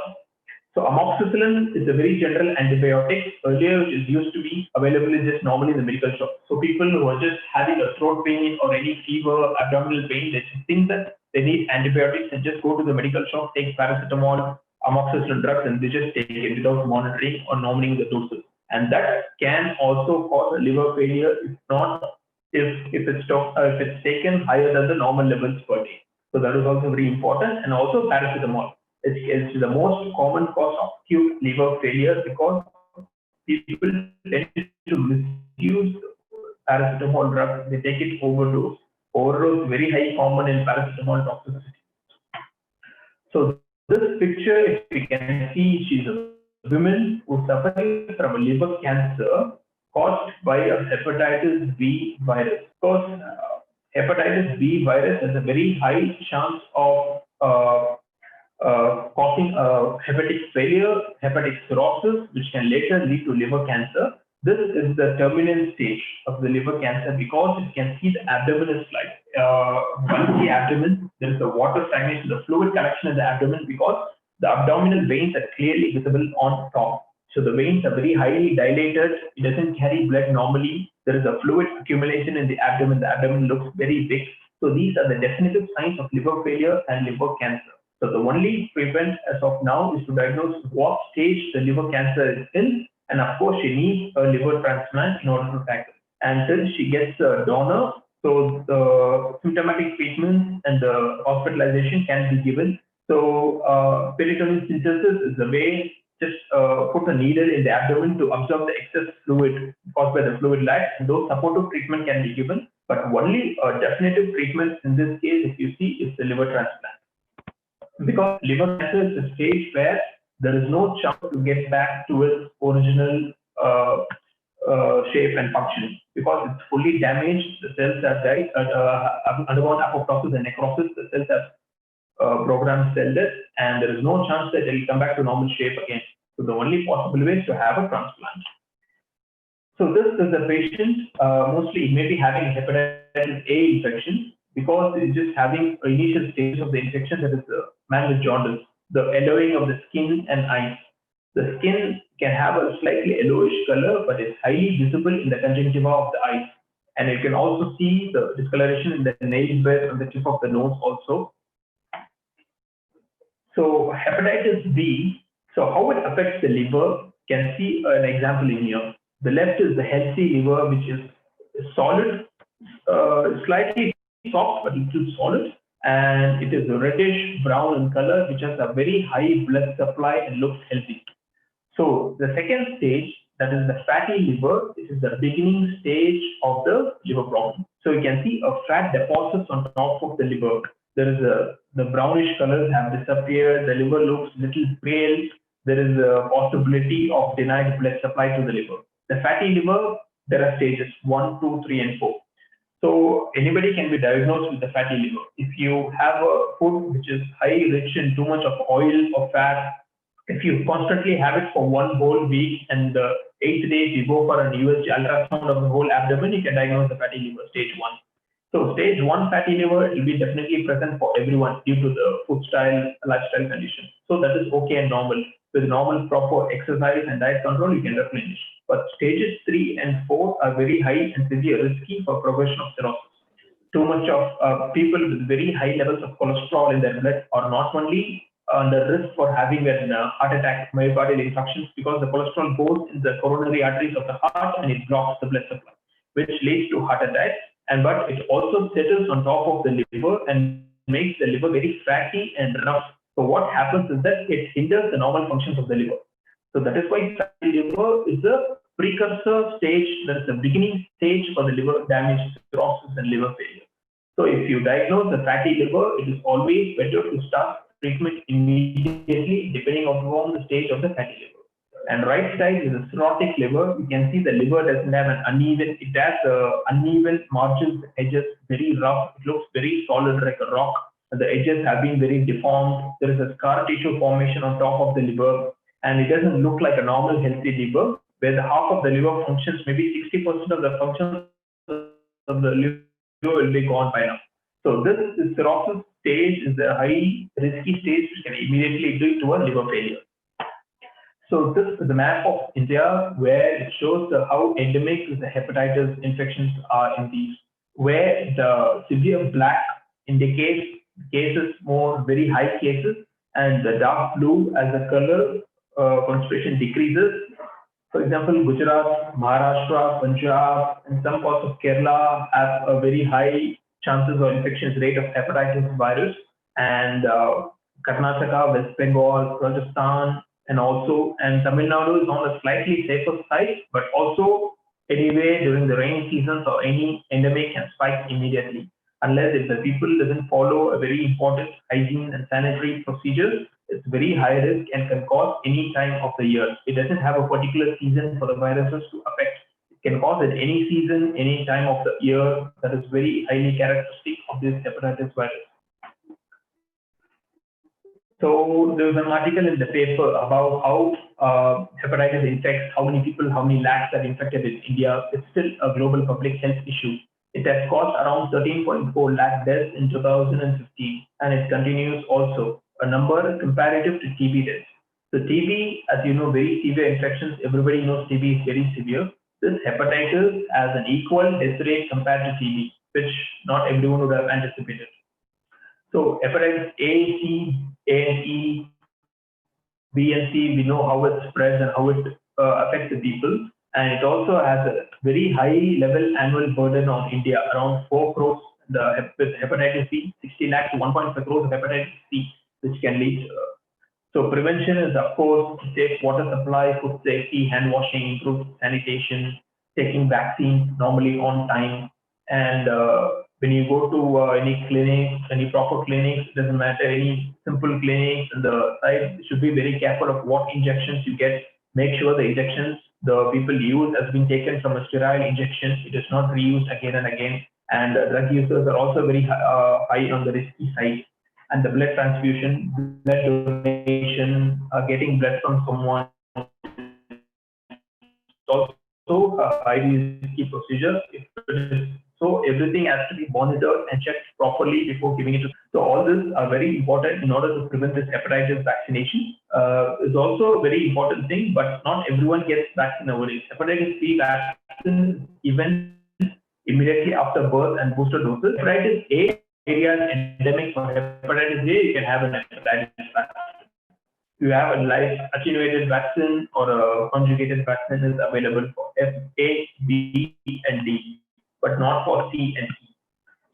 amoxicillin is a very general antibiotic. Earlier, it is used to be available just normally in the medical shop. So people who are just having a throat pain or any fever, abdominal pain, they think that they need antibiotics and just go to the medical shop, take paracetamol, amoxicillin drugs, and they just take it without monitoring or nominating the doses. And that can also cause a liver failure if it's taken higher than the normal levels per day. So that is also very important. And also paracetamol is the most common cause of acute liver failure because people tend to misuse paracetamol drugs. They take it overdose. Overdose is very high common in paracetamol toxicity. So this picture, if you can see, she's a woman who suffering from a liver cancer caused by a hepatitis B virus. Because hepatitis B virus has a very high chance of causing hepatic failure, hepatic cirrhosis, which can later lead to liver cancer. This is the terminal stage of the liver cancer because you can see the abdomen is like once the abdomen, there is a water stagnation, the fluid collection in the abdomen because the abdominal veins are clearly visible on top. So the veins are very highly dilated. It doesn't carry blood normally. There is a fluid accumulation in the abdomen. The abdomen looks very big. So these are the definitive signs of liver failure and liver cancer. So the only treatment as of now is to diagnose what stage the liver cancer is in. And of course, she needs a liver transplant in order to tackle. Until she gets a donor, so the symptomatic treatment and the hospitalization can be given. So peritoneal synthesis is the way just put a needle in the abdomen to absorb the excess fluid caused by the fluid lack. And those supportive treatment can be given, but only a definitive treatment in this case, if you see, is the liver transplant. Because liver cancer is a stage where there is no chance to get back to its original shape and functioning because it's fully damaged. The cells have died, undergone apoptosis and necrosis. The cells have programmed cell death, and there is no chance that they will come back to normal shape again. So the only possible way is to have a transplant. So this is a patient, mostly maybe having hepatitis A infection because it's just having initial stages of the infection, that is the man with jaundice, the yellowing of the skin and eyes. The skin can have a slightly yellowish color, but is highly visible in the conjunctiva of the eyes. And you can also see the discoloration in the nail bed on the tip of the nose also. So hepatitis B, so how it affects the liver, can see an example in here. The left is the healthy liver, which is solid, slightly soft, but it is solid. And it is reddish brown in color, which has a very high blood supply and looks healthy. So the second stage, that is the fatty liver, this is the beginning stage of the liver problem. So you can see a fat deposits on top of the liver. There is the brownish colors have disappeared. The liver looks little pale. There is a possibility of denied blood supply to the liver. The fatty liver, there are stages 1, 2, 3, and 4. So anybody can be diagnosed with the fatty liver. If you have a food which is high, rich in too much of oil or fat, if you constantly have it for one whole week and the 8th day you go for an USG ultrasound of the whole abdomen, you can diagnose the fatty liver, stage 1. So stage 1 fatty liver will be definitely present for everyone due to the food style, lifestyle condition. So that is okay and normal. With normal proper exercise and diet control, you can replenish. But stages 3 and 4 are very high and severe risky for progression of cirrhosis. Too much of people with very high levels of cholesterol in their blood are not only under risk for having a heart attack, myocardial infarctions, because the cholesterol goes in the coronary arteries of the heart and it blocks the blood supply, which leads to heart attack. But it also settles on top of the liver and makes the liver very fatty and rough. So what happens is that it hinders the normal functions of the liver. So that is why fatty liver is a precursor stage, that is the beginning stage for the liver damage, cirrhosis, and liver failure. So if you diagnose the fatty liver, it is always better to start treatment immediately depending upon the stage of the fatty liver. And right side is a cirrhotic liver. You can see the liver doesn't have an uneven, it has uneven margins, edges, very rough. It looks very solid like a rock. The edges have been very deformed. There is a scar tissue formation on top of the liver, and it doesn't look like a normal healthy liver, where the half of the liver functions, maybe 60% of the functions of the liver will be gone by now. So this cirrhosis stage is a high risky stage which can immediately lead to a liver failure. So this is the map of India where it shows how endemic the hepatitis infections are in these, where the severe black indicates cases more very high cases, and the dark blue as a color concentration decreases. For example, Gujarat, Maharashtra, Punjab, and some parts of Kerala have a very high chances or infection rate of hepatitis virus, and Karnataka, West Bengal, Rajasthan, and Tamil Nadu is on a slightly safer side, but also anyway during the rainy seasons or any endemic can spike immediately unless if the people doesn't follow a very important hygiene and sanitary procedures. It's very high risk and can cause any time of the year. It doesn't have a particular season for the viruses to affect. It can cause at any season, any time of the year. That is very highly characteristic of this hepatitis virus. So there was an article in the paper about how hepatitis infects, how many people, how many lakhs are infected in India. It's still a global public health issue. It has caused around 13.4 lakh deaths in 2015, and it continues also, a number comparative to TB deaths. So TB, as you know, very severe infections. Everybody knows TB is very severe. This hepatitis has an equal death rate compared to TB, which not everyone would have anticipated. So hepatitis A, C, A and E, B and C, we know how it spreads and how it affects the people. And it also has a very high level annual burden on India, around 4 crores with hepatitis C, 60 lakhs to 1.5 crores of hepatitis C, which can lead. So prevention is, of course, safe water supply, food safety, hand washing, improved sanitation, taking vaccines normally on time. And when you go to any clinics, any proper clinics, it doesn't matter, any simple clinics, and the side should be very careful of what injections you get. Make sure the injections the people use has been taken from a sterile injection. It is not reused again and again. And drug users are also very high on the risky side. And the blood transfusion, blood donation, getting blood from someone, also a highly risky procedure. So everything has to be monitored and checked properly before giving it to. So all this are very important in order to prevent this hepatitis vaccination. Is also a very important thing, but not everyone gets vaccine nowadays. Hepatitis B vaccine even immediately after birth and booster doses. Hepatitis A areas endemic for hepatitis A, you can have an hepatitis vaccine. You have a live attenuated vaccine or a conjugated vaccine is available for F, A, B, and D, but not for C and E.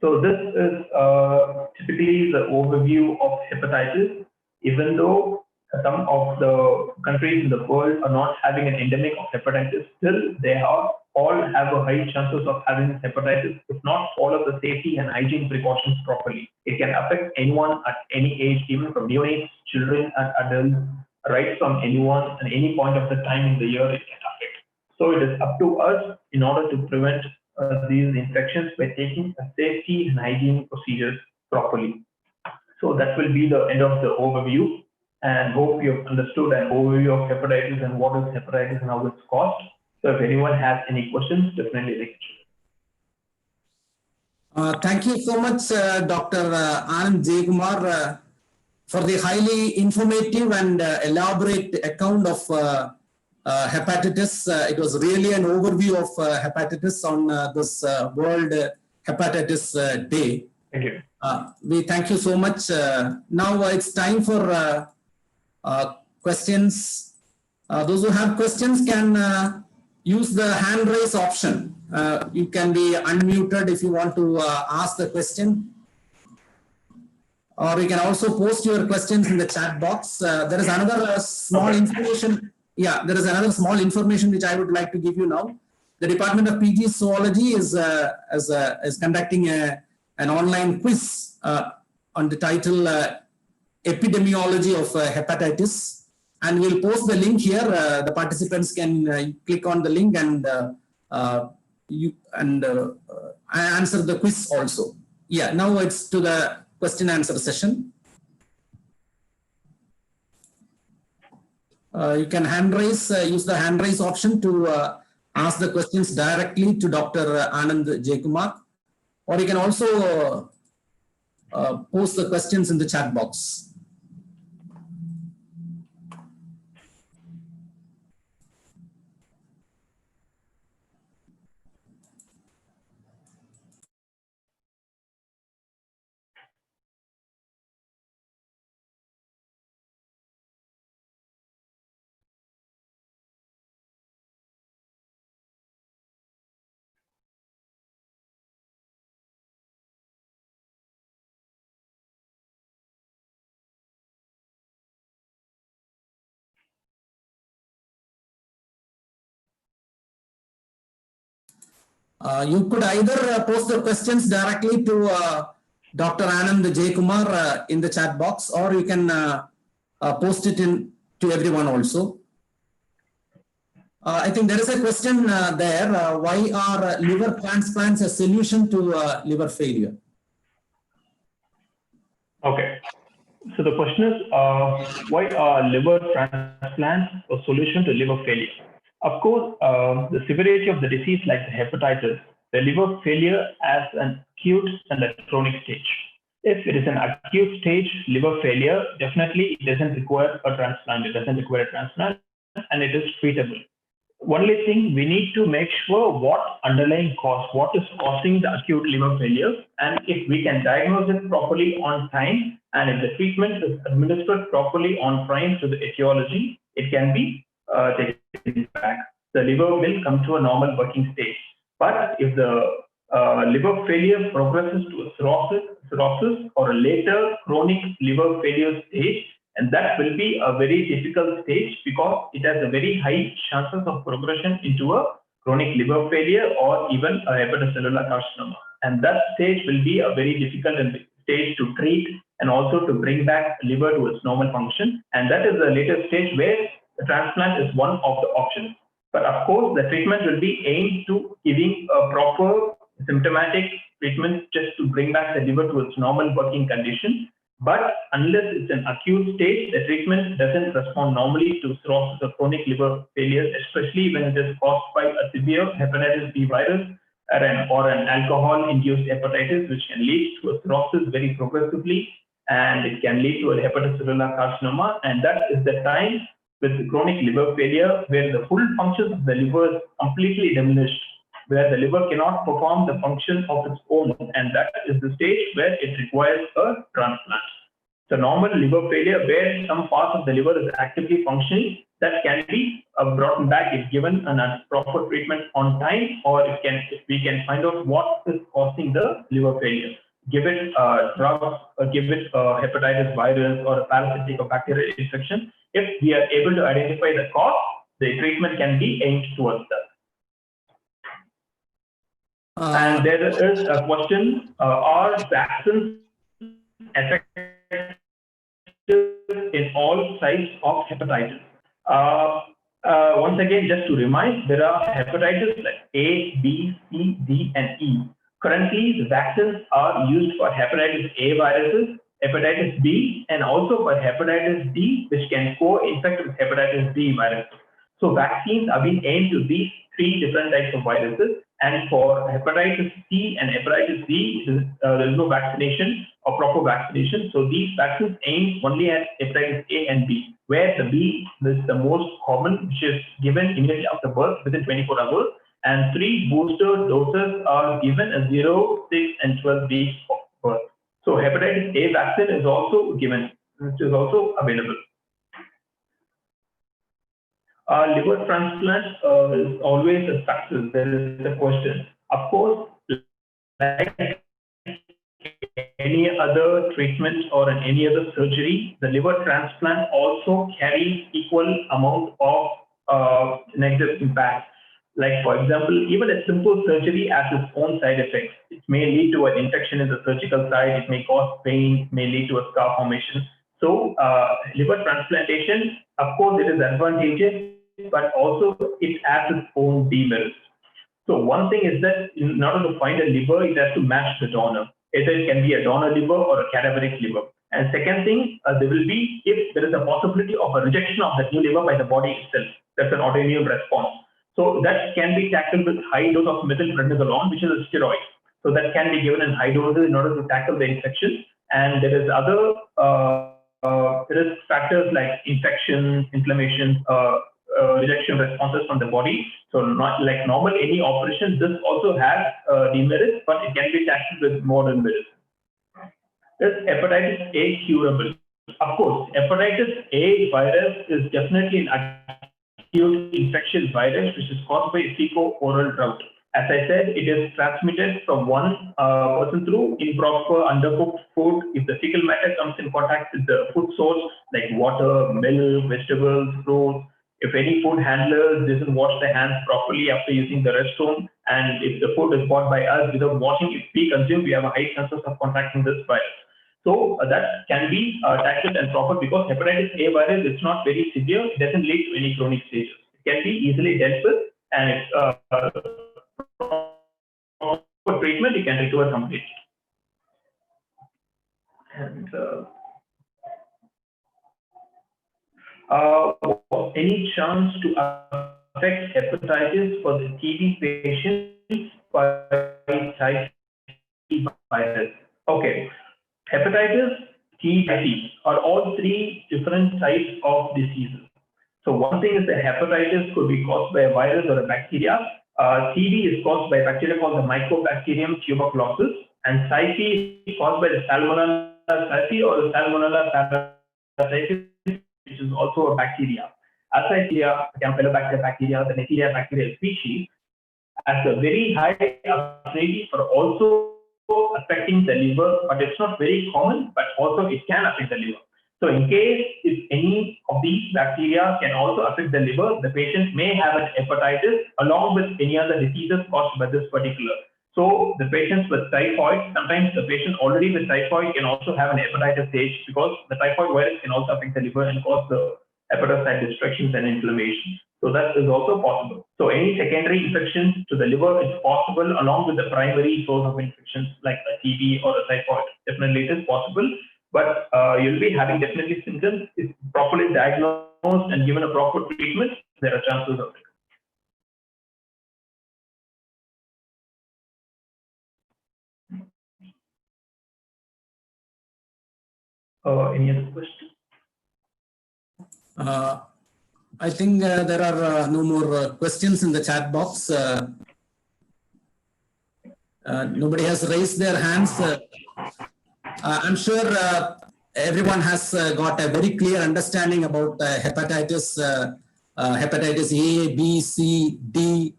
So this is typically the overview of hepatitis. Even though some of the countries in the world are not having an endemic of hepatitis, still they all have a high chances of having hepatitis if not follow the safety and hygiene precautions properly. It can affect anyone at any age, even from neonates, children, and adults, right from anyone at any point of the time in the year it can affect. So it is up to us in order to prevent these infections by taking a safety and hygiene procedures properly. So that will be the end of the overview, and hope you have understood an overview of hepatitis and what is hepatitis and how it's caused. So if anyone has any questions, definitely they can. Thank you so much, Dr. Anand JayaKumar, for the highly informative and elaborate account of hepatitis. It was really an overview of hepatitis on this World Hepatitis Day. Thank you. We thank you so much. Now it's time for questions. Those who have questions can use the hand raise option. You can be unmuted if you want to ask the question. Or you can also post your questions in the chat box. There is another small information. Yeah, there is another small information which I would like to give you now. The Department of PG Zoology is conducting an online quiz on the title Epidemiology of Hepatitis, and we'll post the link here. The participants can click on the link and answer the quiz also. Yeah, now it's to the question answer session. You can hand raise, use the hand raise option to ask the questions directly to Dr. Anand JayaKumar, or you can also post the questions in the chat box. You could either post the questions directly to Dr. Anand JayaKumar in the chat box, or you can post it in to everyone also. I think there is a question there. Why are liver transplants a solution to liver failure? Okay. So the question is, why are liver transplants a solution to liver failure? Of course, the severity of the disease, like the hepatitis, the liver failure as an acute and a chronic stage. If it is an acute stage liver failure, definitely it doesn't require a transplant. It doesn't require a transplant, and it is treatable. Only thing, we need to make sure what underlying cause, what is causing the acute liver failure, and if we can diagnose it properly on time, and if the treatment is administered properly on time to the etiology, it can be taken back. The liver will come to a normal working state. But if the liver failure progresses to a cirrhosis or a later chronic liver failure stage, and that will be a very difficult stage because it has a very high chances of progression into a chronic liver failure or even a hepatocellular carcinoma. And that stage will be a very difficult stage to treat and also to bring back liver to its normal function. And that is the later stage where the transplant is one of the options. But of course, the treatment will be aimed to giving a proper symptomatic treatment just to bring back the liver to its normal working condition. But unless it's an acute stage, the treatment doesn't respond normally to cirrhosis or chronic liver failure, especially when it is caused by a severe hepatitis B virus or an alcohol-induced hepatitis, which can lead to a cirrhosis very progressively, and it can lead to a hepatocellular carcinoma. And that is the time with chronic liver failure where the full functions of the liver is completely diminished, where the liver cannot perform the function of its own, and that is the stage where it requires a transplant. So normal liver failure, where some part of the liver is actively functioning, that can be brought back if given a proper treatment on time, or if we can find out what is causing the liver failure. Give it drugs, or give it hepatitis virus or a parasitic or bacterial infection. If we are able to identify the cause, the treatment can be aimed towards that. And there is a question, are vaccines effective in all types of hepatitis? Once again, just to remind, there are hepatitis like A, B, C, D, and E. Currently, the vaccines are used for hepatitis A viruses, hepatitis B, and also for hepatitis D, which can co-infect with hepatitis B viruses. So vaccines are being aimed to these three different types of viruses. And for hepatitis C and hepatitis D, there is no vaccination or proper vaccination. So these vaccines aim only at hepatitis A and B, where the B is the most common, which is given immediately after birth within 24 hours. And 3 booster doses are given at 0, 6, and 12 weeks of birth. So hepatitis A vaccine is also given, which is also available. Liver transplant is always a success. There is a question. Of course, like any other treatment or any other surgery, the liver transplant also carries equal amount of negative impact. Like, for example, even a simple surgery has its own side effects. It may lead to an infection in the surgical site. It may cause pain, may lead to a scar formation. So liver transplantation, of course, it is advantageous, but also it has its own demerits. So one thing is that in order to find a liver, it has to match the donor. Either it can be a donor liver or a cadaveric liver. And second thing, there will be, if there is a possibility of a rejection of that new liver by the body itself, that's an autoimmune response. So that can be tackled with high dose of methylprednisolone, which is a steroid. So that can be given in high doses in order to tackle the infection. And there is other risk factors like infection, inflammation, rejection responses from the body. So not like normal any operation, this also has demerits, but it can be tackled with modern medicine. Is hepatitis A curable? Of course, hepatitis A virus is definitely an acute infectious virus which is caused by fecal-oral route. As I said, it is transmitted from one person through improper undercooked food. If the fecal matter comes in contact with the food source like water, milk, vegetables, fruits, if any food handler doesn't wash their hands properly after using the restroom, And if the food is bought by us without washing, if we consume, we have a high chances of contracting this virus. So that can be tackled and proper, because hepatitis A virus is not very severe. It doesn't lead to any chronic stages. It can be easily dealt with, and it's for treatment, you can recover completely. And any chance to affect hepatitis for the TB patients by type C virus? Okay, hepatitis, TB are all three different types of diseases. So one thing is that hepatitis could be caused by a virus or a bacteria. TB is caused by a bacteria called the Mycobacterium tuberculosis, and CIP is caused by the Salmonella typhi or the Salmonella parasitis, which is also a bacteria. Ascidia, Campylobacter bacteria, the Neisseria bacteria species, has a very high affinity for also affecting the liver, but it's not very common, but also it can affect the liver. So in case if any of these bacteria can also affect the liver, the patient may have an hepatitis along with any other diseases caused by this particular. So the patients with typhoid, sometimes the patient already with typhoid can also have an hepatitis stage, because the typhoid virus can also affect the liver and cause the hepatocyte destructions and inflammation. So that is also possible. So any secondary infections to the liver is possible along with the primary source of infections like a TB or a typhoid. Definitely it is possible, but you'll be having definitely symptoms. If properly diagnosed and given a proper treatment, there are chances of it. Any other questions? I think there are no more questions in the chat box. Nobody has raised their hands. I'm sure everyone has got a very clear understanding about hepatitis, hepatitis A, B, C, D,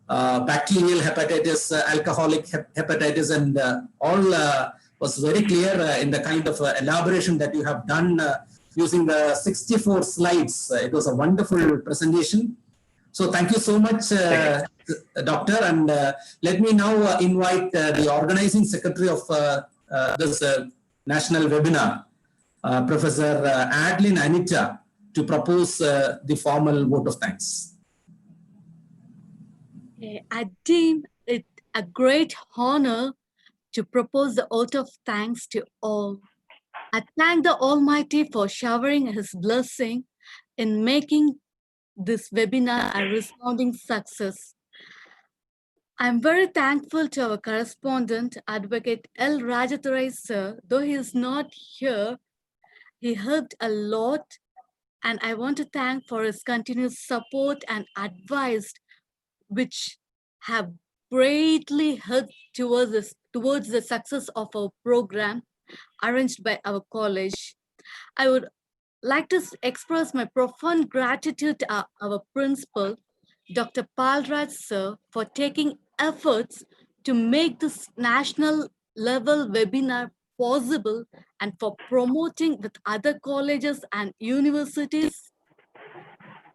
bacterial hepatitis, alcoholic hepatitis, and all was very clear in the kind of elaboration that you have done using the 64 slides. It was a wonderful presentation. So thank you so much, Doctor. And let me now invite the organizing secretary of this national webinar, Professor Adeline Anita, to propose the formal vote of thanks. I deem it a great honor to propose the oath of thanks to all. I thank the Almighty for showering His blessing in making this webinar a resounding success. I'm very thankful to our correspondent, Advocate L. Rajathurai sir. Though he is not here, he helped a lot, and I want to thank for his continuous support and advice, which have greatly helped towards the success of our program arranged by our college. I would like to express my profound gratitude to our principal, Dr. Palraj sir, for taking efforts to make this national level webinar possible and for promoting with other colleges and universities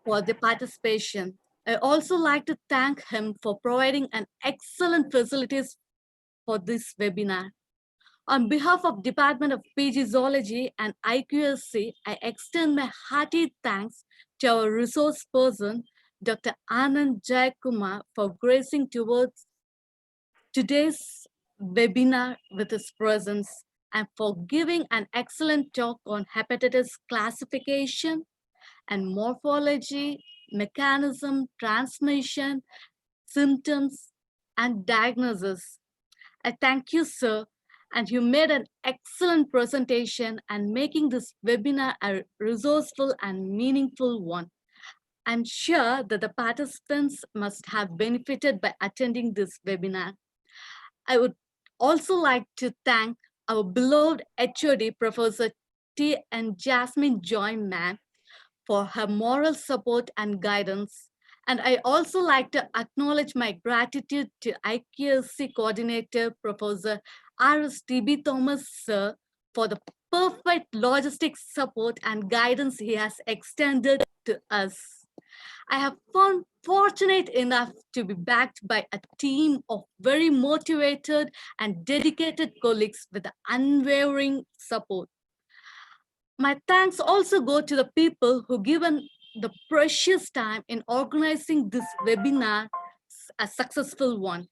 for the participation. I also like to thank him for providing an excellent facilities for this webinar. On behalf of Department of PG Zoology and IQAC, I extend my hearty thanks to our resource person, Dr. Anand JayaKumar, for gracing towards today's webinar with his presence and for giving an excellent talk on hepatitis classification and morphology, mechanism, transmission, symptoms, and diagnosis. I thank you, sir, and you made an excellent presentation and making this webinar a resourceful and meaningful one. I'm sure that the participants must have benefited by attending this webinar. I would also like to thank our beloved HOD, Professor T. and Jasmine Joy, ma'am, for her moral support and guidance. And I also like to acknowledge my gratitude to IQAC Coordinator, Professor R.S.T.B. Thomas, sir, for the perfect logistics support and guidance he has extended to us. I have been fortunate enough to be backed by a team of very motivated and dedicated colleagues with unwavering support. My thanks also go to the people who given the precious time in organizing this webinar, a successful one.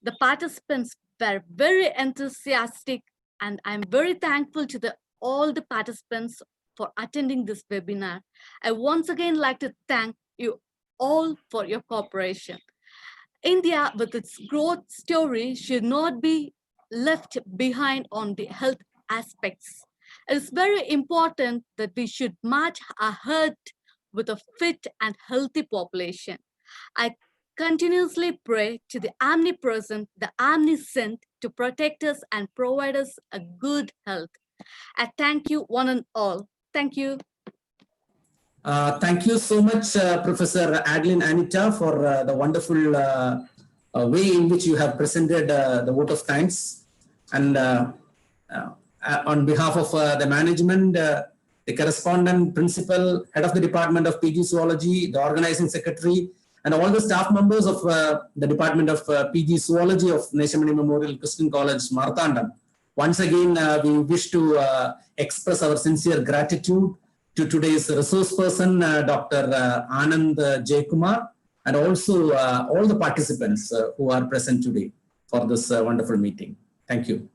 The participants were very enthusiastic, and I'm very thankful to all the participants for attending this webinar. I once again like to thank you all for your cooperation. India, with its growth story, should not be left behind on the health aspects. It is very important that we should march ahead with a fit and healthy population. I continuously pray to the omnipresent, the omniscient, to protect us and provide us a good health. I thank you one and all. Thank you. Thank you so much, Professor Adeline Anita, for the wonderful way in which you have presented the vote of thanks. And on behalf of the management, the correspondent, principal, head of the Department of PG Zoology, the organizing secretary, and all the staff members of the Department of PG Zoology of Neshamani Memorial Christian College, Marthandam. Once again, we wish to express our sincere gratitude to today's resource person, Dr. Anand JayaKumar, and also all the participants who are present today for this wonderful meeting. Thank you.